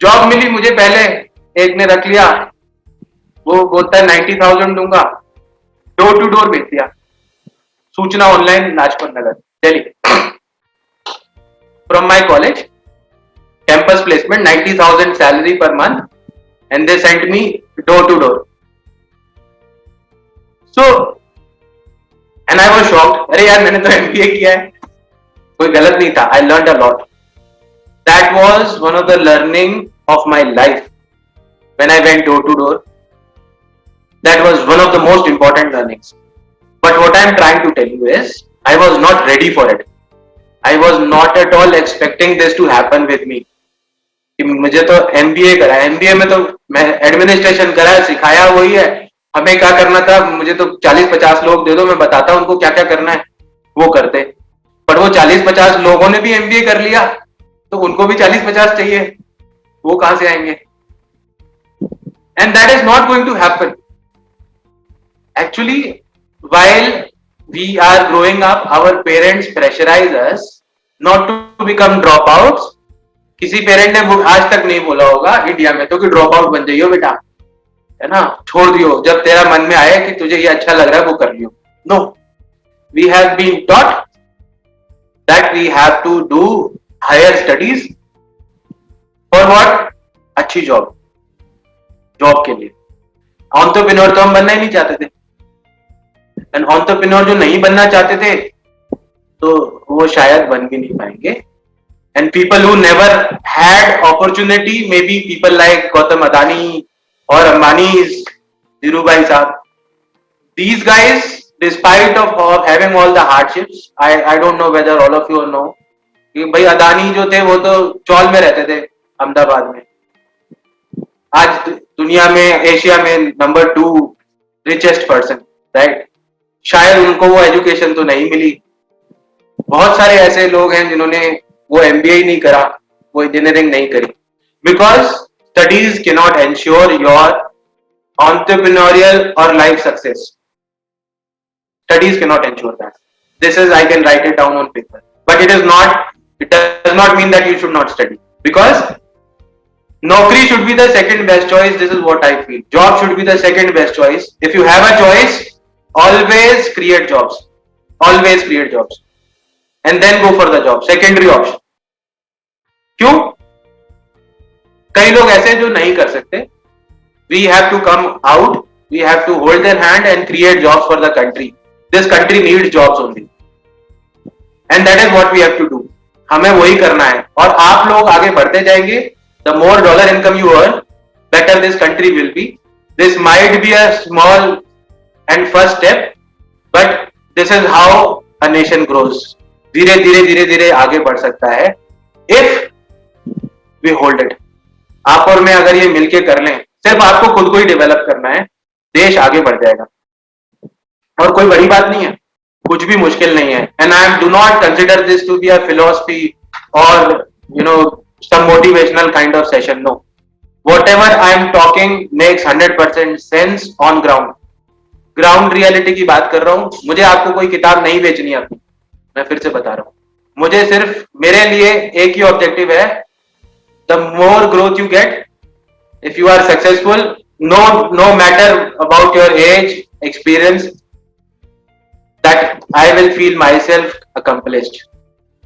जॉब मिली मुझे, पहले एक ने रख लिया, वो बोलता है 90,000 दूंगा, डोर टू डोर भेज दिया. सूचना online, Lajpat Nagar, Delhi. From my college, campus placement, 90,000 salary per month, and they sent me door to door. So and I was shocked. अरे यार मैंने तो MBA किया है, कोई गलत नहीं था. I learned a lot. That was one of the learning of my life when I went door to door. That was one of the most important learnings. But what I am trying to tell you is, I was not ready for it. I was not at all expecting this to happen with me. कि मुझे तो MBA करा है, MBA में तो मैं administration करा है, सिखाया वही है. हमें क्या करना था, मुझे तो 40-50 लोग दे दो, मैं बताता उनको क्या क्या करना है, वो करते. पर वो 40-50 लोगों ने भी एमबीए कर लिया, तो उनको भी 40-50 चाहिए, वो कहां से आएंगे. And that is not going to happen. Actually while we are growing up, our parents pressurise us not to become dropouts. किसी पेरेंट ने आज तक नहीं बोला होगा इंडिया में तो कि ड्रॉप आउट बन जाइयो बेटा, है ना, छोड़ दियो, जब तेरा मन में आए कि तुझे ये अच्छा लग रहा है वो कर लियो. No, we have been taught that we have to do higher studies for what, अच्छी जॉब, जॉब के लिए. एंटरप्रेन्योर तो हम बनना ही नहीं चाहते थे. एंड एंटरप्रेन्योर जो नहीं बनना चाहते थे तो वो शायद बन भी नहीं पाएंगे. And people who never had opportunity, may be people like Gautam Adani or Ambani's, Dhirubhai Sahab, these guys, despite of having all the hardships, I don't know whether all of you know कि भाई अदानी जो थे वो तो चौल में रहते थे अहमदाबाद में. आज दुनिया में, एशिया में नंबर 2 रिचेस्ट पर्सन, राइट. शायद उनको वो एजुकेशन तो नहीं मिली. बहुत सारे ऐसे लोग हैं जिन्होंने वो एमबीए ही नहीं करा, वो इंजीनियरिंग नहीं करी. Because studies cannot ensure your entrepreneurial or life success. Studies cannot ensure that. This is, I can write it down on paper, but it does not mean that you should not study, because naukri should be the second best choice. This is what I feel. Job should be the second best choice. If you have a choice, always create jobs. Always create jobs. and then go for the job. Secondary option. क्यों? कई लोग ऐसे जो नहीं कर सकते. We have to come out. We have to hold their hand and create jobs for the country. This country needs jobs only. And that is what we have to do. हमें वही करना है. और आप लोग आगे बढ़ते जाएंगे. The more dollar income you earn, better this country will be. This might be a small and first step, but this is how a nation grows. धीरे धीरे धीरे धीरे आगे बढ़ सकता है. If we hold it. आप और मैं अगर ये मिलके कर लें, सिर्फ आपको खुद को ही डेवलप करना है, देश आगे बढ़ जाएगा. और कोई बड़ी बात नहीं है, कुछ भी मुश्किल नहीं है. And I do not consider this to be a philosophy और some motivational kind of session. No, whatever I am talking makes 100% sense on ground. Ground reality की बात कर रहा हूँ. मुझे आपको कोई किताब नहीं बेचनी है अपनी, मैं फिर से बता रहा हूँ. मुझे सिर्फ मेरे लिए एक ही ऑब्जेक्टिव है. The more growth you get, if you are successful, no matter about your age, experience, that I will feel myself accomplished.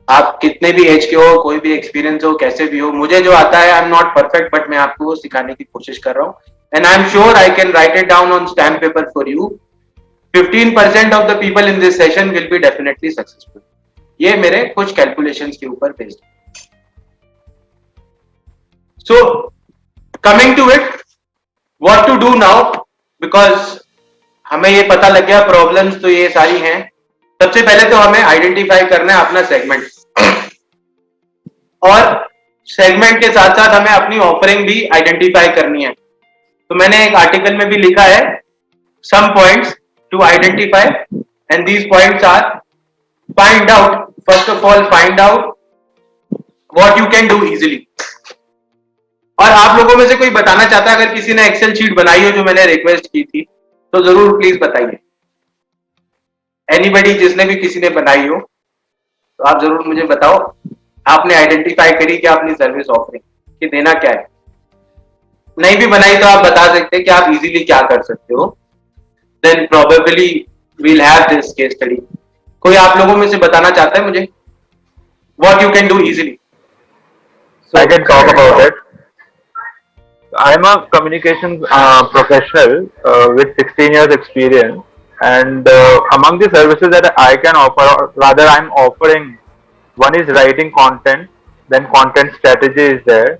आप कितने भी एज के हो, कोई भी एक्सपीरियंस हो, कैसे भी हो, मुझे जो आता है, I am not perfect, but मैं आपको सिखाने की कोशिश कर रहा हूँ. And I am sure I can write it down on stamp paper for you. 15% of the people in this session will be definitely successful. ये मेरे कुछ कैलकुलेशंस के ऊपर based. So coming to it, what to do now, because हमें ये पता लग गया प्रॉब्लम्स तो ये सारी हैं. सबसे पहले तो हमें आइडेंटिफाई करना है अपना सेगमेंट, और सेगमेंट के साथ साथ हमें अपनी ऑफरिंग भी आइडेंटिफाई करनी है. तो मैंने एक आर्टिकल में भी लिखा है some points to identify, and these points are: find out, first of all find out what you can do easily. और आप लोगों में से कोई बताना चाहता है, अगर किसी ने एक्सेल शीट बनाई हो जो मैंने रिक्वेस्ट की थी, तो जरूर प्लीज बताइए. एनीबडी, जिसने भी किसी ने बनाई हो, तो आप जरूर मुझे बताओ. आपने आइडेंटिफाई करी क्या अपनी सर्विस ऑफरिंग कि देना क्या है. नहीं भी बनाई तो आप बता सकते हैं कि आप इजीली क्या कर सकते हो. Then probably we'll have this case study. कोई आप लोगों में से बताना चाहता है मुझे what you can do easily? I can talk about it. I'm a communication professional with 16 years experience, and among the services that I can offer, or rather I'm offering, one is writing content, then content strategy is there.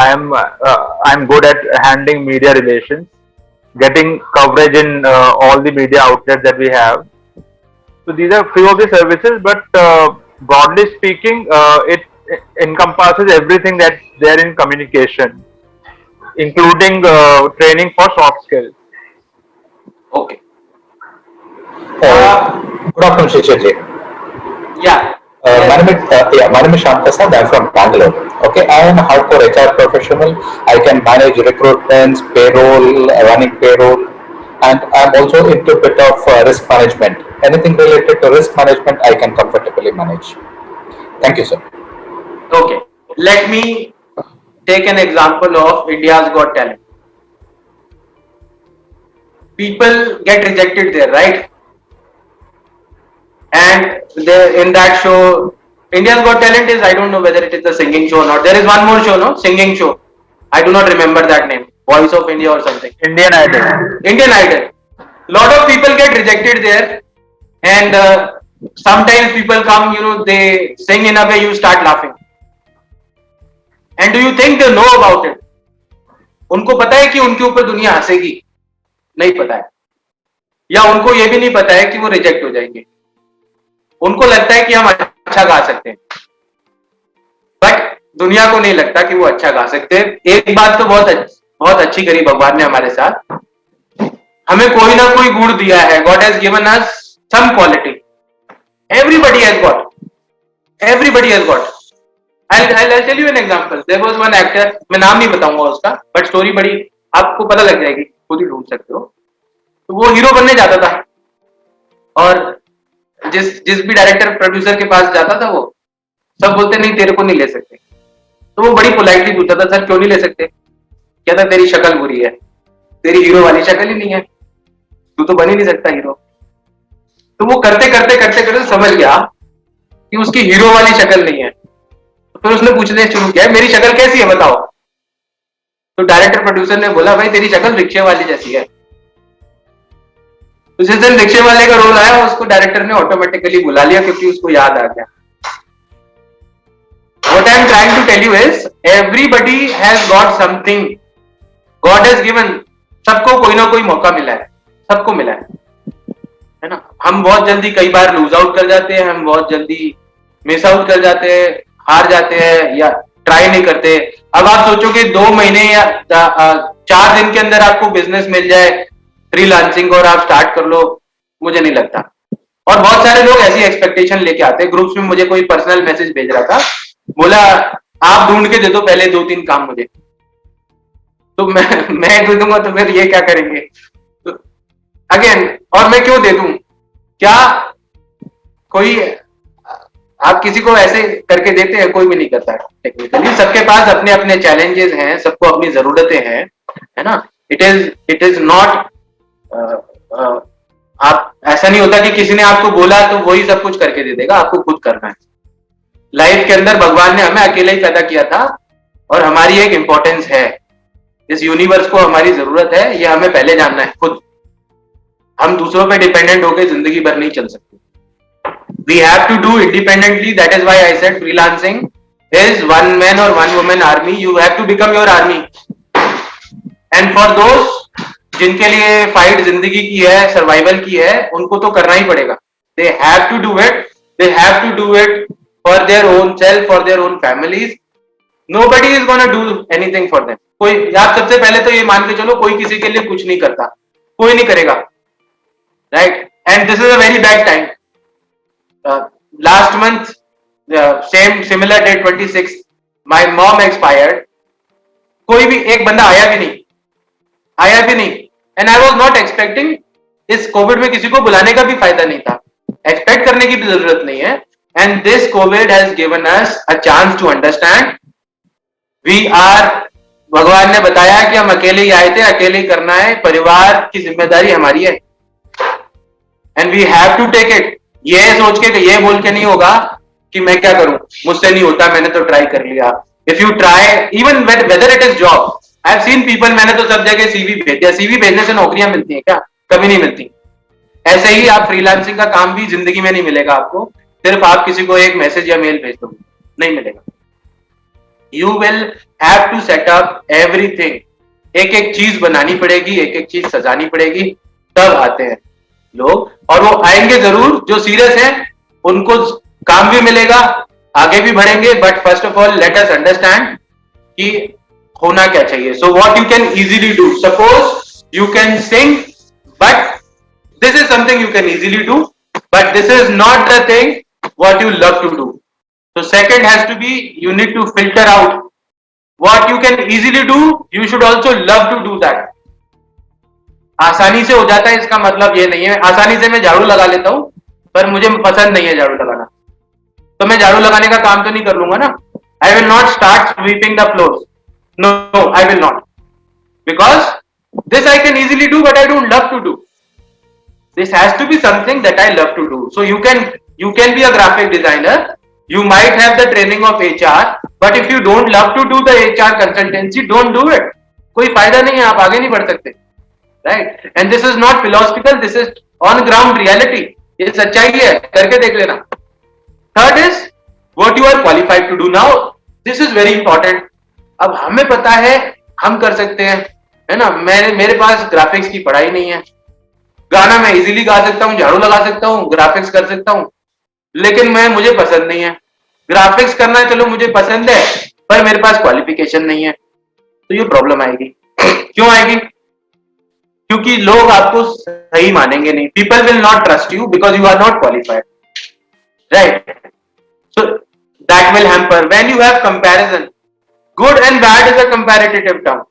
I'm good at handling media relations, getting coverage in all the media outlets that we have. So these are few of the services, but broadly speaking, it encompasses everything that's there in communication, including training for soft skills. Okay. Good afternoon, Shishirji. Yeah. My name is Shyam Prasad. I'm from Bangalore. Okay, I am a hardcore HR professional. I can manage recruitments, payroll, running payroll, and I'm also into a bit of risk management. Anything related to risk management, I can comfortably manage. Thank you, sir. Okay. Let me take an example of India's Got Talent. People get rejected there, right? And in that show, India's Got Talent is, I don't know whether it is the singing show or not. There is one more show, no? Singing show. I do not remember that name. Voice of India or something. Indian Idol. Indian Idol. Lot of people get rejected there, and sometimes people come, they sing in a way you start laughing. And do you think they know about it? उनको पता है कि उनके ऊपर दुनिया हंसेगी? नहीं पता है. या उनको ये भी नहीं पता है कि वो रिजेक्ट हो जाएंगे. उनको लगता है कि हम अच्छा गा सकते हैं, बट दुनिया को नहीं लगता कि वो अच्छा गा सकते हैं. एक बात तो बहुत अच्छी करी भगवान ने हमारे साथ. हमें कोई ना कोई गुण दिया है. God has given us some quality. Everybody has got. I'll tell you an example. There was one actor, मैं नाम नहीं बताऊंगा उसका, बट स्टोरी बड़ी आपको पता लग जाएगी, खुद ही ढूंढ सकते हो. तो वो हीरो बनने जाता था, और जिस भी डायरेक्टर प्रोड्यूसर के पास जाता था, वो सब बोलते नहीं तेरे को नहीं ले सकते. तो वो बड़ी पोलाइटली पूछता था, सर क्यों नहीं ले सकते? कहता तेरी शक्ल बुरी है, तेरी हीरो वाली शक्ल ही नहीं है, तू तो बन ही नहीं सकता हीरो. तो वो करते करते समझ गया कि उसकी हीरो वाली शक्ल नहीं है। तो फिर उसने पूछने शुरू किया मेरी शक्ल कैसी है बताओ। तो डायरेक्टर प्रोड्यूसर ने बोला भाई तेरी शक्ल रिक्शे वाली जैसी है। तो जिस दिन रिक्शे वाले का रोल आया उसको डायरेक्टर ने ऑटोमेटिकली बुला लिया क्योंकि उसको याद आ गया। What I am trying to tell you is everybody has got something God has given। सबको कोई ना कोई मौका मिला है, सबको मिला है ना। हम बहुत जल्दी कई बार लूज आउट कर जाते हैं, हम बहुत जल्दी मिस आउट कर जाते हैं, हार जाते हैं या ट्राई नहीं करते। अब आप सोचो कि 2 महीने या 4 दिन के अंदर आपको बिजनेस मिल जाए फ्रीलांसिंग और आप स्टार्ट कर लो, मुझे नहीं लगता। और बहुत सारे लोग ऐसी एक्सपेक्टेशन लेके आते हैं। ग्रुप्स में मुझे कोई पर्सनल मैसेज भेज रहा था, बोला आप ढूंढ के दे दो पहले 2-3 काम मुझे। तो मैं दे दूंगा तो फिर ये क्या करेंगे। तो अगेन, और मैं क्यों दे दूं? क्या कोई आप किसी को ऐसे करके देते हैं? कोई भी नहीं करता है टेक्निकली। सबके पास अपने अपने चैलेंजेस हैं, सबको अपनी जरूरतें हैं, है ना। इट इज नॉट आप ऐसा नहीं होता कि किसी ने आपको बोला तो वही सब कुछ करके दे देगा, आपको खुद करना है। लाइफ के अंदर भगवान ने हमें अकेले ही पैदा किया था और हमारी एक इंपॉर्टेंस है, इस यूनिवर्स को हमारी जरूरत है, ये हमें पहले जानना है खुद। हम दूसरों पे डिपेंडेंट होकर जिंदगी भर नहीं चल सकते। We have to do independently. That is why I said freelancing is one man or one woman army. You have to become your army. And for those जिनके लिए फाइट जिंदगी की है, सर्वाइवल की है, उनको तो करना ही पड़ेगा। They have to do it. They have to do it for their own self, for their own families. Nobody is gonna do anything for them. कोई, आप सबसे पहले तो ये मान के चलो कोई किसी के लिए कुछ नहीं करता, कोई नहीं करेगा, right? And this is a very bad time. Last month, similar day 26th, my mom expired. कोई भी एक बंदा आया भी नहीं, and I was not expecting। इस कोविड में किसी को बुलाने का भी फायदा नहीं था, एक्सपेक्ट करने की भी जरूरत नहीं है। And this COVID has given us a chance to understand we are, भगवान ने बताया कि हम अकेले ही आए थे, अकेले ही करना है, परिवार की जिम्मेदारी हमारी है। And we have to take it। ये सोच के, ये बोल के नहीं होगा कि मैं क्या करूं, मुझसे नहीं होता, मैंने तो ट्राई कर लिया। If you try, even whether it is job, I have seen people, मैंने तो सब जगह सीवी भेज दिया। सीवी भेजने से नौकरियां मिलती हैं क्या? कभी नहीं मिलती। ऐसे ही आप फ्रीलांसिंग का काम भी जिंदगी में नहीं मिलेगा आपको, सिर्फ आप किसी को एक मैसेज या मेल भेज दो, नहीं मिलेगा। You will have to set up everything. एक एक चीज बनानी पड़ेगी, एक एक चीज सजानी पड़ेगी, तब आते हैं लोग। और वो आएंगे जरूर, जो सीरियस हैं उनको काम भी मिलेगा, आगे भी बढ़ेंगे। But first of all let us understand कि होना क्या चाहिए। So what you can easily do, suppose you can sing, but this is something you can easily do, but this is not the thing what you love to do. So second has to be, you need to filter out what you can easily do, you should also love to do that। आसानी से हो जाता है इसका मतलब ये नहीं है, आसानी से मैं झाड़ू लगा लेता हूं पर मुझे पसंद नहीं है झाड़ू लगाना, तो मैं झाड़ू लगाने का काम तो नहीं कर लूंगा ना। I will not start sweeping the floors, no, I will not, because this I can easily do but I don't love to do। This has to be something that I love to do। So you can be a graphic designer, you might have the training of HR, but if you don't love to do the HR consultancy, don't do it। कोई फायदा नहीं है, आप आगे नहीं बढ़ सकते, right? And this is not philosophical, this is on ground reality। ये सच्चाई है, करके देख लेना। Third is what you are qualified to do now। This is very important। अब हमें पता है हम कर सकते हैं, है ना। मेरे पास ग्राफिक्स की पढ़ाई नहीं है, गाना मैं इजीली गा सकता हूँ, झाड़ू लगा सकता हूँ, ग्राफिक्स कर सकता हूँ, लेकिन मुझे पसंद नहीं है ग्राफिक्स करना। चलो मुझे पसंद है पर मेरे पास क्वालिफिकेशन नहीं है, तो ये प्रॉब्लम आएगी। क्यों आएगी? क्योंकि लोग आपको सही मानेंगे नहीं। People will not trust you because you are not qualified, right? So that will hamper when you have comparison. Good and bad is a comparative term.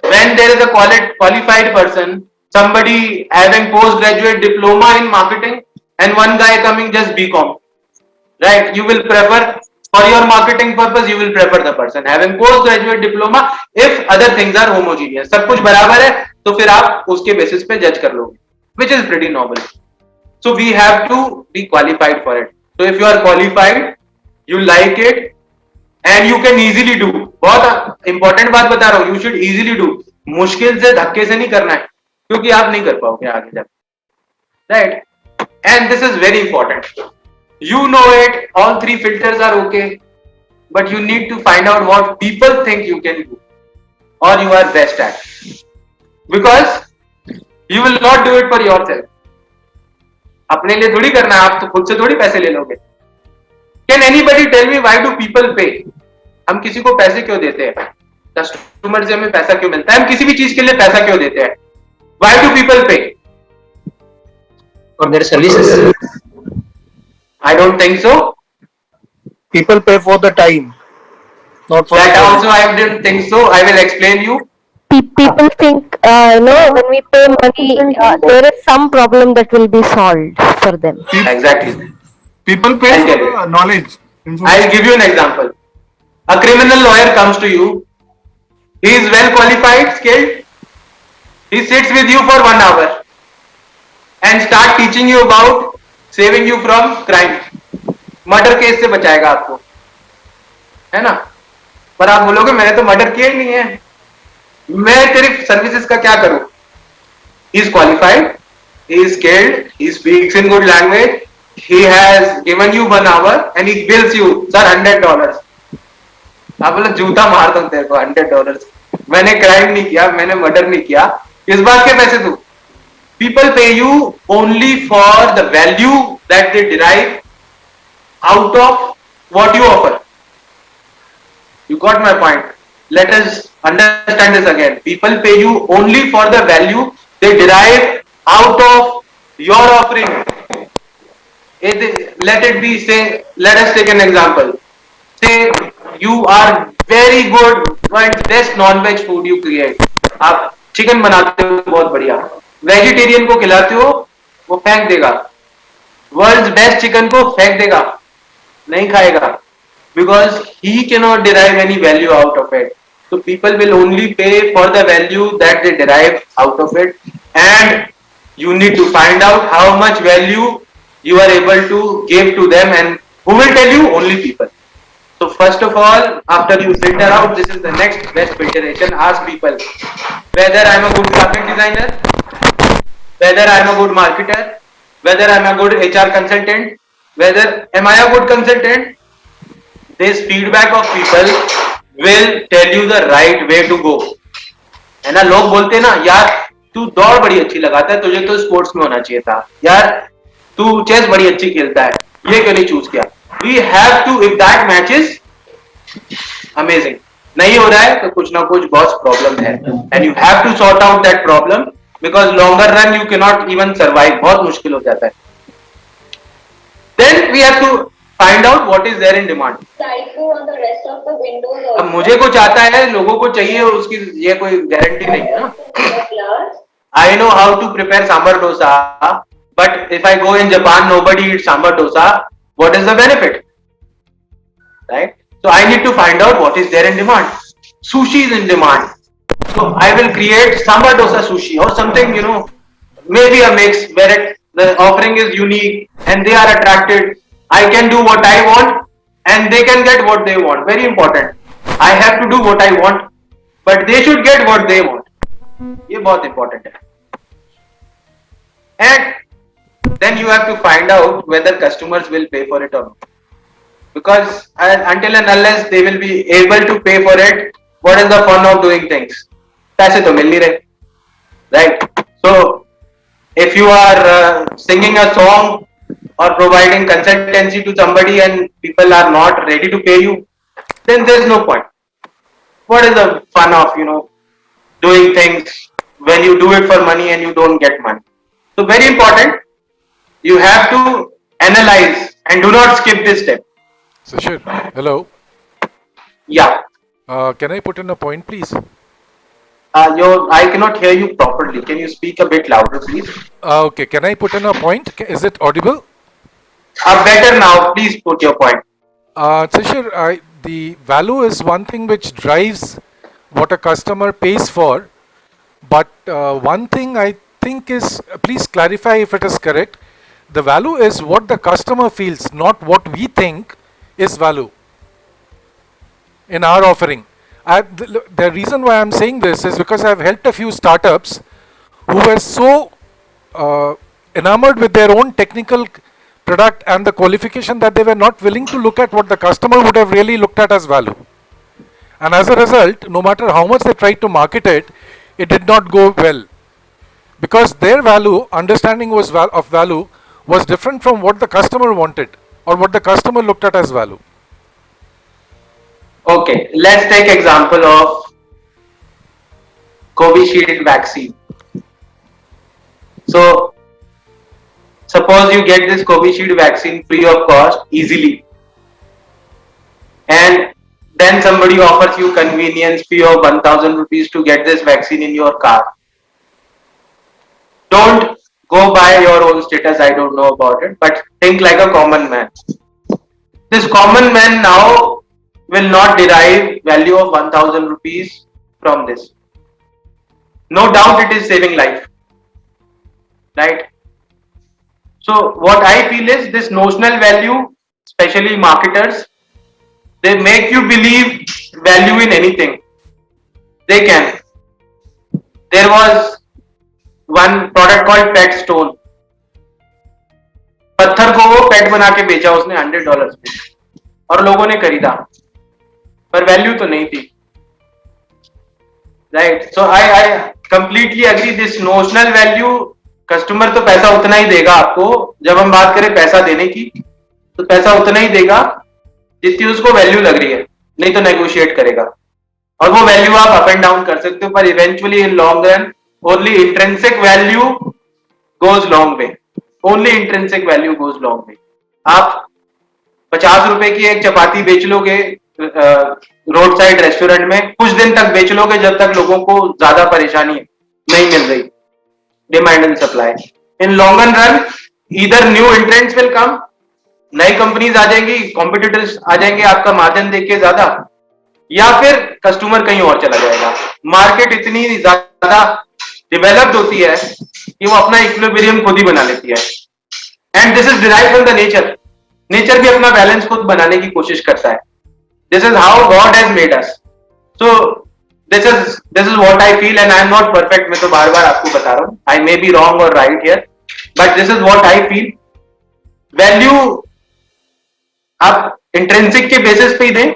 When there is a qualified person, somebody having postgraduate diploma in marketing and one guy coming just BCom, right? You will prefer, for your marketing purpose, you will prefer the person having postgraduate diploma if other things are homogeneous। सब कुछ बराबर है तो फिर आप उसके basis पे जज कर लोगे, which is pretty normal। So we have to be qualified for it। So if you are qualified, you like it, and you can easily do. बहुत इंपॉर्टेंट बात बता रहा हूँ, you should easily do. मुश्किल से धक्के से नहीं करना है, क्योंकि आप नहीं कर पाओगे आगे जाकर, right? And this is very important. You know it. All three filters are okay, but you need to find out what people think you can do, or you are best at, because you will not do it for yourself. अपने लिए थोड़ी करना है, आप तो खुद से थोड़ी पैसे ले लोगे. Can anybody tell me why do people pay? हम किसी को पैसे क्यों देते हैं? कस्टमर से हमें पैसा क्यों मिलता है? हम किसी भी चीज के लिए पैसा क्यों देते हैं? Why do people pay? For their services. I don't think so. People pay for the time, not for That the also I didn't think so. I will explain you. People think, when we pay money, there is some problem that will be solved for them. Exactly. People pay I'll for get it. knowledge. I'll give you an example. A criminal lawyer comes to you. He is well qualified, skilled. He sits with you for 1 hour and start teaching you about saving you from crime. Murder case से बचाएगा आपको, है ना? पर आप बोलोगे मैंने तो मर्डर किया ही नहीं है, मैं तेरी सर्विसेज का क्या करूं? He is qualified, he is skilled, he speaks in good language, he has given you 1 hour and he bills you, sir, $100. आप बोले जूता मार दो तेरे को, $100. मैंने क्राइम नहीं किया, मैंने मर्डर नहीं किया, किस बात के पैसे दूं? People pay you only for the value that they derive out of what you offer. You got my point. Let us understand this again. People pay you only for the value they derive out of your offering. Let it be, say, let us take an example. Say you are very good, world's best non-veg food you create. आप chicken बनाते हो बहुत बढ़िया, vegetarian को खिलाते हो वो फेंक देगा, वर्ल्ड्स बेस्ट चिकन को फेंक देगा, नहीं खाएगा, because he cannot derive any value out of it. So people will only pay for the value that they derive out of it, and you need to find out how much value you are able to give to them, and who will tell you? Only people. So first of all, after you filter out, this is the next best filtration. Ask people whether I am a good graphic designer, whether I am a good marketer, whether I am a good HR consultant, whether am I a good consultant. This feedback of people will tell you the right way to go. है ना, लोग बोलते हैं ना, यार तू दौड़ बड़ी अच्छी लगाता है, तुझे तो स्पोर्ट्स में होना चाहिए था, यार तू चेस बड़ी अच्छी खेलता है, ये क्यों नहीं चूज किया? We have to, if that matches, amazing. नहीं हो रहा है तो कुछ ना कुछ बहुत प्रॉब्लम है, and you have to sort out that problem, because longer run you cannot even survive. बहुत मुश्किल हो जाता है. Then we have to find out what is there in demand. अब मुझे कुछ आता है, लोगों को चाहिए, उसकी ये कोई गारंटी नहीं है ना. I know how to prepare sambar dosa, but if I go in Japan, nobody eats sambar dosa. What is the benefit? Right? So I need to find out what is there in demand. Sushi is in demand. So I will create sambar dosa sushi or something, maybe a mix where the offering is unique and they are attracted. I can do what I want and they can get what they want. Very important. I have to do what I want, but they should get what they want. ये बहुत important है. And then you have to find out whether customers will pay for it or not. Because until and unless they will be able to pay for it, what is the fun of doing things? पैसे तो मिल नहीं रहे, right? So if you are singing a song or providing consultancy to somebody and people are not ready to pay you, then there's no point. What is the fun of doing things when you do it for money and you don't get money? So very important. You have to analyze and do not skip this step. Sashir, hello. Yeah. Can I put in a point, please? I cannot hear you properly. Can you speak a bit louder, please? Okay, can I put in a point? Is it audible? Better now. Please put your point. Sashir, the value is one thing which drives what a customer pays for. But one thing I think is, please clarify if it is correct, The value is what the customer feels, not what we think is value in our offering. The reason why I'm saying this is because I've helped a few startups who were so enamored with their own technical product and the qualification that they were not willing to look at what the customer would have really looked at as value. And as a result, no matter how much they tried to market it, it did not go well. Because their value, understanding was of value, was different from what the customer wanted or what the customer looked at as value. Okay, let's take example of Covishield vaccine. So, suppose you get this Covishield vaccine free of cost easily, and then somebody offers you convenience fee of 1000 rupees to get this vaccine in your car. Don't go by your own status, I don't know about it, but think like a common man. This common man now will not derive value of 1000 rupees from this. No doubt it is saving life, right? So what I feel is this notional value, especially marketers, they make you believe value in anything. They can. There was one product called Pet Stone. पत्थर को वो पेट बना के बेचा उसने $100 में और लोगों ने खरीदा, पर वैल्यू तो नहीं थी, right? So I completely agree, this notional value, customer तो पैसा उतना ही देगा आपको. जब हम बात करें पैसा देने की, तो पैसा उतना ही देगा जितनी उसको वैल्यू लग रही है, नहीं तो नेगोशिएट करेगा. और वो वैल्यू आप अप एंड डाउन कर सकते हो, पर eventually in long run only intrinsic value goes long way. Only intrinsic value goes long way. आप 50 रुपए की एक चपाती बेच लोगे रोड साइड रेस्टोरेंट में, कुछ दिन तक बेच लोगे जब तक लोगों को ज्यादा परेशानी नहीं मिल रही, demand and supply. In long run either new entrants will come, नई कंपनीज आ जाएंगी, कॉम्पिटिटर्स आ जाएंगे आपका मार्जिन देख के ज्यादा, या फिर कस्टमर कहीं और चला जाएगा. मार्केट इतनी ज्यादा डेवलप्ड होती है कि वो अपना इक्विलिब्रियम खुद ही बना लेती है. And this is derived from the nature. Nature भी अपना बैलेंस खुद बनाने की कोशिश करता है. This is how God has made us. So this is what I feel, and I am not perfect. मैं तो बार बार आपको बता रहा हूँ, आई मे बी रॉन्ग और right here, but this is what I feel. Value आप इंट्रिंसिक के basis पे ही दें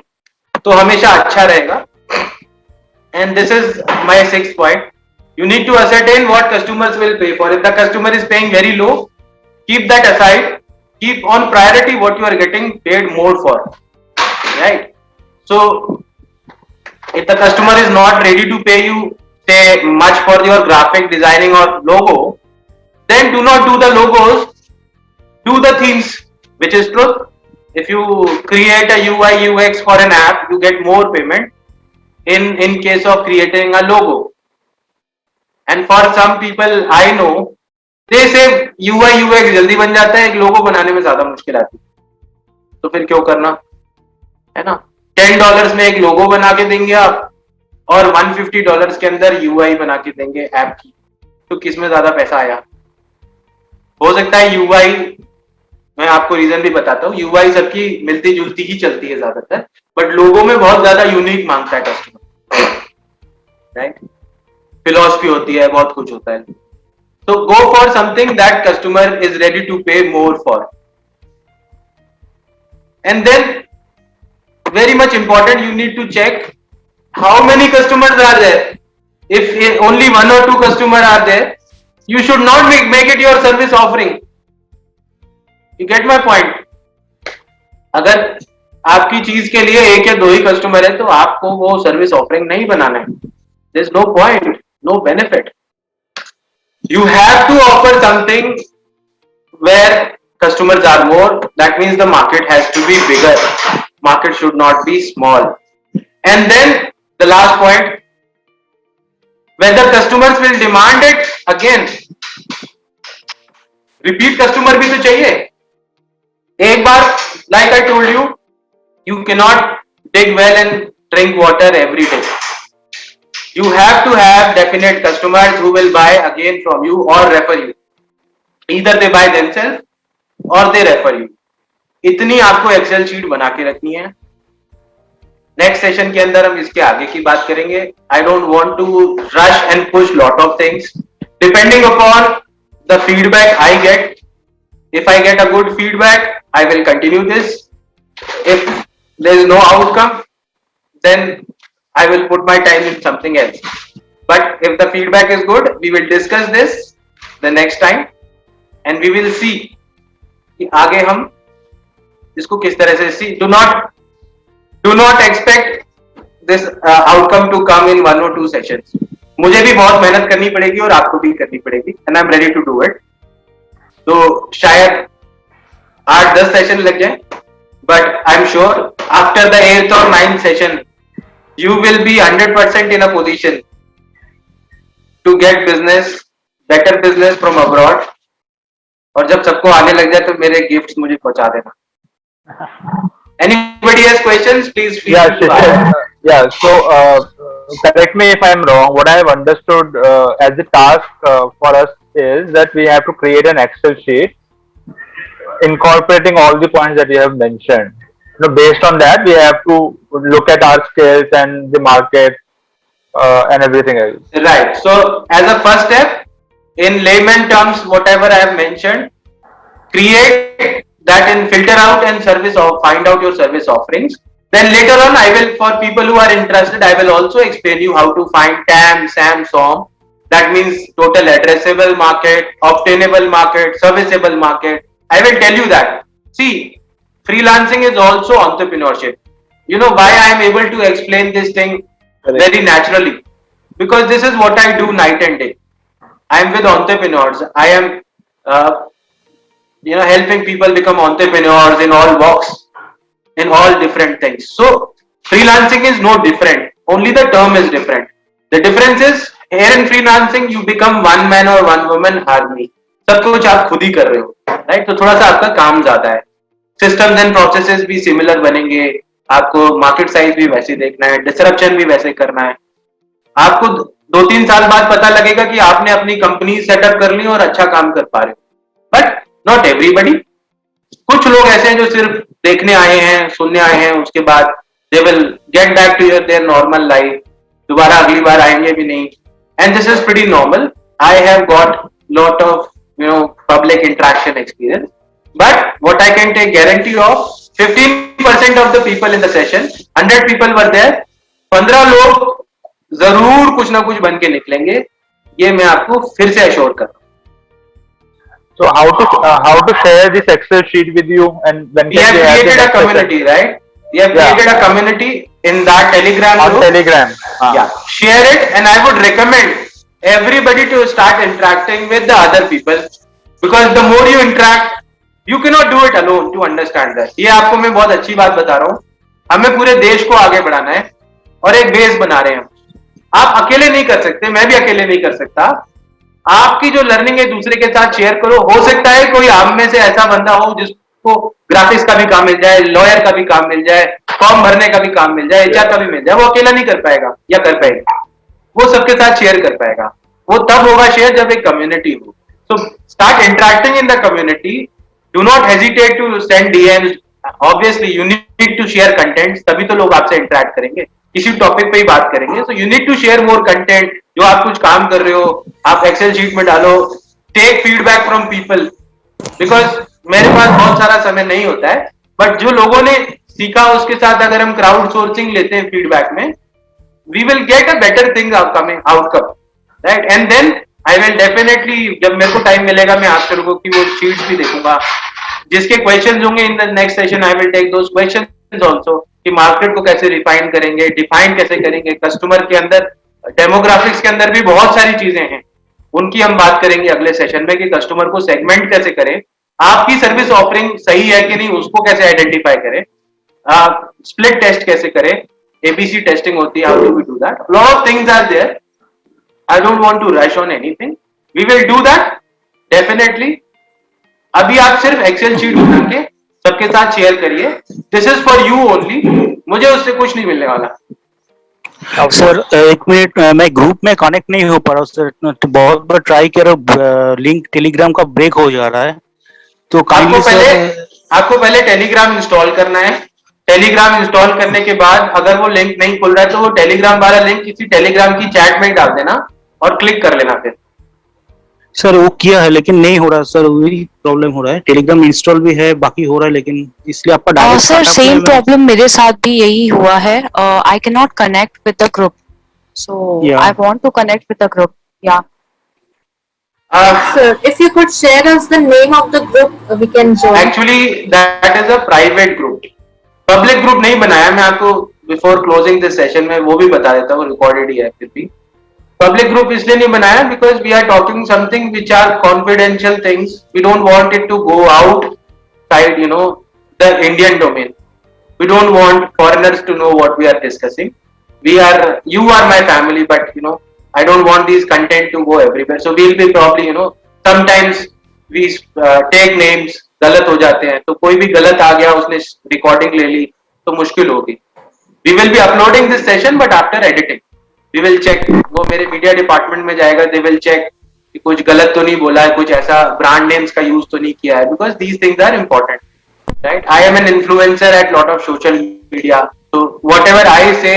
तो हमेशा अच्छा रहेगा. And this is my 6th point. You need to ascertain what customers will pay for. If the customer is paying very low, keep that aside. Keep on priority what you are getting paid more for, right? So if the customer is not ready to pay you say much for your graphic designing or logo, then do not do the logos, do the themes, which is truth. If you create a UI UX for an app, you get more payment in case of creating a logo. And for some people I know, they say UI UX जल्दी बन जाता है, एक लोगो बनाने में ज्यादा मुश्किल आती है. तो फिर क्यों करना, है ना? $10 में एक लोगो बना के देंगे आप और $150 के अंदर UI बना के देंगे ऐप की, तो किसमें ज्यादा पैसा आया? हो सकता है UI, मैं आपको रीजन भी बताता हूँ, UI सबकी मिलती जुलती ही चलती है ज्यादातर, बट लोगो में बहुत ज्यादा यूनिक मांगता है कस्टमर, राइट? फिलॉसफी होती है, बहुत कुछ होता है. तो go for something that customer is ready to pay more for. And then very much important, you need to check how many customers are there. If only 1 or 2 customer are there, you should not make it your service offering. You get my point? अगर आपकी चीज के लिए 1 या 2 ही customer है तो आपको वो सर्विस ऑफरिंग नहीं बनाना है. There's no point, no benefit. You have to offer something where customers are more. That means the market has to be bigger. Market should not be small. And then the last point, whether customers will demand it, again repeat customer भी तो चाहिए. एक बार, like I told you, you cannot dig well and drink water every day. You have to have definite customers who will buy again from you or refer you. Either they buy themselves और they refer you. इतनी आपको Excel sheet बना के रखनी है। Next session के अंदर हम इसके आगे की बात करेंगे। I don't want to rush and push lot of things depending upon the feedback I get. If I get a good feedback, I will continue this. If there is no outcome, then I will put my time in something else. But if the feedback is good, we will discuss this the next time and we will see कि आगे हम इसको किस तरह से see. Do not expect this outcome to come in 1 or 2 sessions. मुझे भी बहुत मेहनत करनी पड़ेगी और आपको भी करनी पड़ेगी and I'm ready to do it. तो शायद 8-10 सेशन लग जाए, but I am sure after the 8th or 9th session you will be 100% in a position to get business, better business from abroad. और जब सबको आने लग जाए तो मेरे गिफ्ट्स मुझे पहुंचा देना। Anybody has questions? Please feel free to ask. Yeah. So correct me if I'm wrong. What I have understood as the task for us is that we have to create an Excel sheet incorporating all the points that you have mentioned. Based on that, we have to look at our skills and the market and everything else. Right. So as a first step, in layman terms, whatever I have mentioned, create that and filter out and find out your service offerings. Then later on, I will, for people who are interested, I will also explain you how to find TAM, SAM, SOM. That means total addressable market, obtainable market, serviceable market. I will tell you that. See, freelancing is also entrepreneurship. You know why I am able to explain this thing very naturally? Because this is what I do night and day. I am with entrepreneurs. I am, helping people become entrepreneurs in all walks, in all different things. So, freelancing is no different. Only the term is different. The difference is, here in freelancing, you become one man or one woman army. सब कुछ आप खुद ही कर रहे हो, right? तो थोड़ा सा आपका काम ज्यादा है। सिस्टम्स एंड प्रोसेसेस भी सिमिलर बनेंगे, आपको मार्केट साइज भी वैसे देखना है, डिसरप्शन भी वैसे करना है। आपको 2-3 साल बाद पता लगेगा कि आपने अपनी कंपनी सेटअप कर ली और अच्छा काम कर पा रहे हो। But not everybody. कुछ लोग ऐसे हैं जो सिर्फ देखने आए हैं, सुनने आए हैं, उसके बाद they will get back to their normal life, दोबारा अगली बार आएंगे भी नहीं। And this is pretty normal. I have got lot of public interaction experience, but what I can take guarantee of 15% of the people in the session, 100 people were there, 15 लोग जरूर कुछ ना कुछ बन के निकलेंगे, ये मैं आपको फिर से अश्योर कर रहा हूँ। So how to share this Excel sheet with you, and when we have created a community, right? We have created a community in that Telegram group. On Telegram. Yeah, share it, and I would recommend everybody to start interacting with the other people, because the more you interact, you cannot do it alone to understand that. ये आपको मैं बहुत अच्छी बात बता रहा हूँ। हमें पूरे देश को आगे बढ़ाना है और एक बेस बना रहे हैं। आप अकेले नहीं कर सकते, मैं भी अकेले नहीं कर सकता। आपकी जो लर्निंग है दूसरे के साथ शेयर करो। हो सकता है कोई आप में से ऐसा बंदा हो जिसको ग्राफिक्स का भी काम मिल जाए, लॉयर का भी काम मिल जाए, फॉर्म भरने का भी काम मिल जाए, HR का भी मिल जाए। वो अकेला नहीं कर पाएगा या कर पाएगा, वो सबके साथ शेयर कर पाएगा। वो तब होगा शेयर जब एक कम्युनिटी हो। So start interacting in the community. Do not hesitate to send DMs. Obviously, you need to share content. तभी तो लोग आपसे interact करेंगे, किसी टॉपिक पे ही बात करेंगे। So you need to share more content. जो आप कुछ काम कर रहे हो, आप Excel शीट में डालो। Take feedback from people. Because मेरे पास बहुत सारा समय नहीं होता है, but जो लोगों ने सीखा उसके साथ अगर हम क्राउड सोर्सिंग लेते हैं फीडबैक में, we will get a better thing outcome, right? And then I will definitely, जब मेरे को टाइम मिलेगा मैं आप लोगों की वो शीट्स भी देखूंगा, जिसके क्वेश्चंस होंगे in the next session I will take those questions also, कि मार्केट को कैसे रिफाइन करेंगे, डिफाइन कैसे करेंगे, कस्टमर के अंदर डेमोग्राफिक्स के अंदर भी बहुत सारी चीजें हैं, उनकी हम बात करेंगे अगले सेशन में कि कस्टमर को सेगमेंट कैसे करें, आपकी सर्विस ऑफरिंग सही है कि नहीं उसको कैसे आइडेंटिफाई करें, स्प्लिट टेस्ट कैसे करें, ABC टेस्टिंग होती है, how do we do that, lot of things are there. I don't want to rush on anything. We will do that definitely. अभी आप सिर्फ एक्सेल शीट बना के सबके साथ शेयर करिए। This is for you only. मुझे उससे कुछ नहीं मिलने वाला। सर एक मिनट, मैं ग्रुप में कनेक्ट नहीं हो पा रहा हूँ सर, तो बहुत बार ट्राई किया, लिंक टेलीग्राम का ब्रेक हो जा रहा है। तो काइंडली आपको पहले टेलीग्राम इंस्टॉल करना है। टेलीग्राम इंस्टॉल करने के बाद अगर वो लिंक नहीं खुल रहा है तो वो टेलीग्राम वाला लिंक किसी टेलीग्राम की चैट में डाल देना और क्लिक कर लेना फिर। सर वो किया है लेकिन नहीं हो रहा सर, वही प्रॉब्लम हो रहा है। टेलीग्राम इंस्टॉल भी है, बाकी हो रहा है, लेकिन इसलिए आपका डायरेक्ट सर सेम प्रॉब्लम मेरे साथ भी यही हुआ है। I can not connect with the group, so I want to connect with the group. या Sir, if you could share us the name of the group, we can join. Actually, that is a private group. Public group नहीं बनाया, मैं आपको before closing this session में वो भी बता देता हूँ, रिकॉर्डेड ही है। फिर भी पब्लिक ग्रुप इसलिए नहीं बनाया because we are talking something which are confidential things. We don't want it to go outside the Indian domain. We don't want foreigners to know what we are discussing. You are my family, but I don't want these content to go everywhere. So we'll be probably, sometimes we take names, गलत हो जाते हैं, तो कोई भी गलत आ गया, उसने रिकॉर्डिंग ले ली तो मुश्किल होगी। We will be uploading this session, but after editing, we will check. वो मेरे मीडिया डिपार्टमेंट में जाएगा, they will check कि कुछ गलत तो नहीं बोला है, कुछ ऐसा ब्रांड नेम्स का यूज तो नहीं किया है, because these things are important, right? I am an influencer at lot of social media, so whatever I say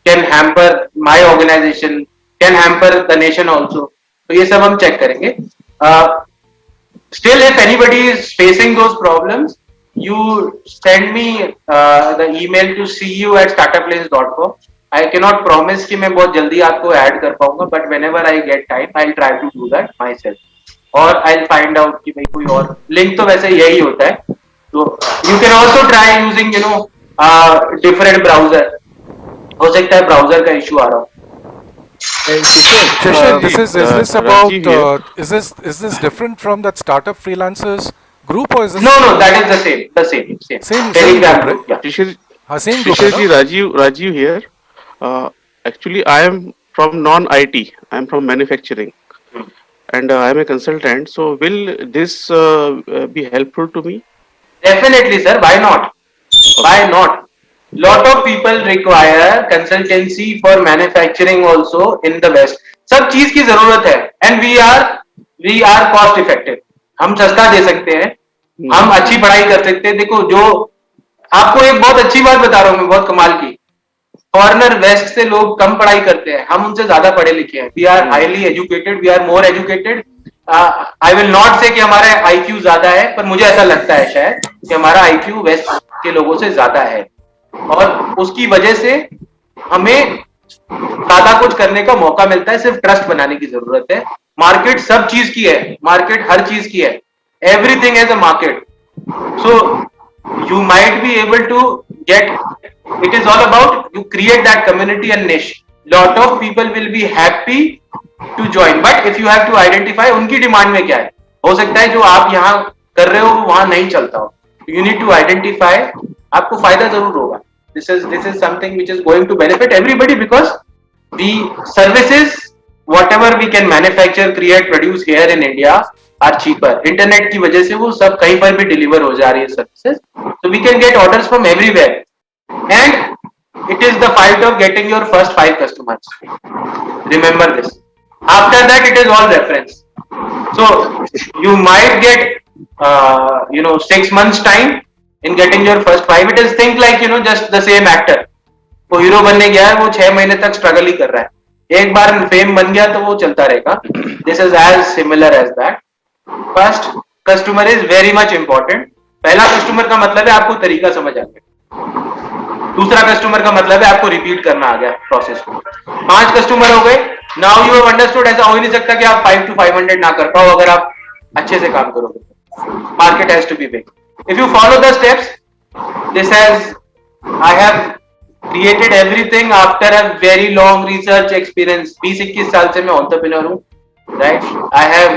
can hamper my organization, can hamper the nation also. तो ये सब हम check करेंगे। Still, if anybody is facing those problems, you send me the email to cu@startuplanes.com. I cannot promise कि मैं बहुत जल्दी आपको ऐड कर पाऊंगा, but whenever I get time, I'll try to do that myself. और I'll find out कि भाई कोई और लिंक तो वैसे यही होता है। तो you can also try using different browser. हो सकता है ब्राउजर का इशू आ रहा हो। Is this different from that startup freelancers group or is this? No, that is the same. Telegram group. Yeah. Same group. Shishir ji, Rajiv here. Actually, I am from non-IT. I am from manufacturing, and I am a consultant. So, will this be helpful to me? Definitely, sir. Why not? Why not? Lot of people require consultancy for manufacturing also in the West. सब चीज की जरूरत है, and we are cost effective. हम सस्ता दे सकते हैं, हम अच्छी पढ़ाई कर सकते हैं। देखो, जो आपको एक बहुत अच्छी बात बता रहा हूँ मैं, बहुत कमाल की। फॉरेनर वेस्ट से लोग कम पढ़ाई करते हैं, हम उनसे ज्यादा पढ़े लिखे हैं। We are highly educated, we are more educated. I will not say कि हमारा IQ ज्यादा है, पर मुझे ऐसा लगता है शायद कि हमारा IQ वेस्ट के लोगों से ज्यादा है, और उसकी वजह से हमें ज्यादा कुछ करने का मौका मिलता है। सिर्फ ट्रस्ट बनाने की जरूरत है। मार्केट सब चीज की है, मार्केट हर चीज की है। Everything as a market. So you might be able to get, it is all about you create that community and niche. Lot of people will be happy to join, but if you have to identify उनकी demand में क्या है। हो सकता है जो आप यहाँ कर रहे हो वो वहां नहीं चलता हो। यू नीड टू आइडेंटिफाई, आपको फायदा जरूर होगा। This is something which is going to benefit everybody because the services, whatever we can manufacture, create, produce here in India are cheaper. Internet की वजह से वो सब कहीं पर भी deliver हो जा रही है services. So we can get orders from everywhere. And it is the fight of getting your first 5 customers. Remember this. After that, it is all reference. So you might get 6 months time in getting your first 5. It is think like just the same actor. वो hero बनने गया है, वो 6 महीने तक struggle ही कर रहा है। एक बार फेम बन गया तो वो चलता रहेगा। This is as similar as that. First customer is very much important. पहला कस्टमर का मतलब है आपको तरीका समझ आ गया। दूसरा कस्टमर का मतलब है आपको रिपीट करना आ गया प्रोसेस को। 5 कस्टमर हो गए, नाउ यू हैव अंडरस्टूड। ऐसा हो ही नहीं सकता कि आप 5 to 500 ना कर पाओ अगर आप अच्छे से काम करोगे। Market has to be big. If you follow the steps, I have created everything after a very long research experience. 20-21 साल से मैं entrepreneur हूँ, right? I have,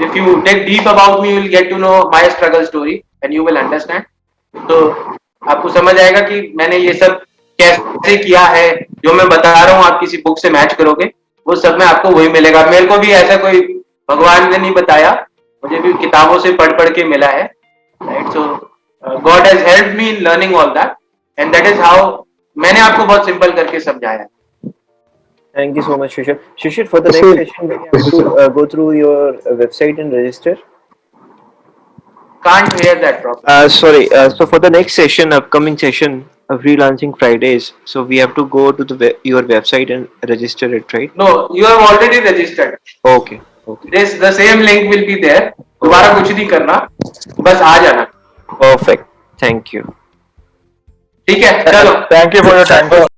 if you dig deep about me, you will get to know my struggle story and you will understand. तो आपको समझ आएगा कि मैंने ये सब कैसे किया है। जो मैं बता रहा हूँ आप किसी बुक से मैच करोगे, वो सब में आपको वही मिलेगा। मेरे को भी ऐसा कोई भगवान ने नहीं बताया, मुझे भी किताबों से पढ़ के मिला है। Right, so God has helped me in learning all that, and that is how मैंने आपको बहुत सिंपल करके समझाया। Thank you so much, Shishir. For the next session, we have to go through your website and register. Can't hear that properly. Sorry. So for the next session, upcoming session, freelancing Fridays. So we have to go to your website and register it, right? No, you have already registered. Okay. Okay. The same link will be there. दोबारा कुछ नहीं करना, बस आ जाना. Perfect. Thank you. ठीक है, चलो. Thank you for your time.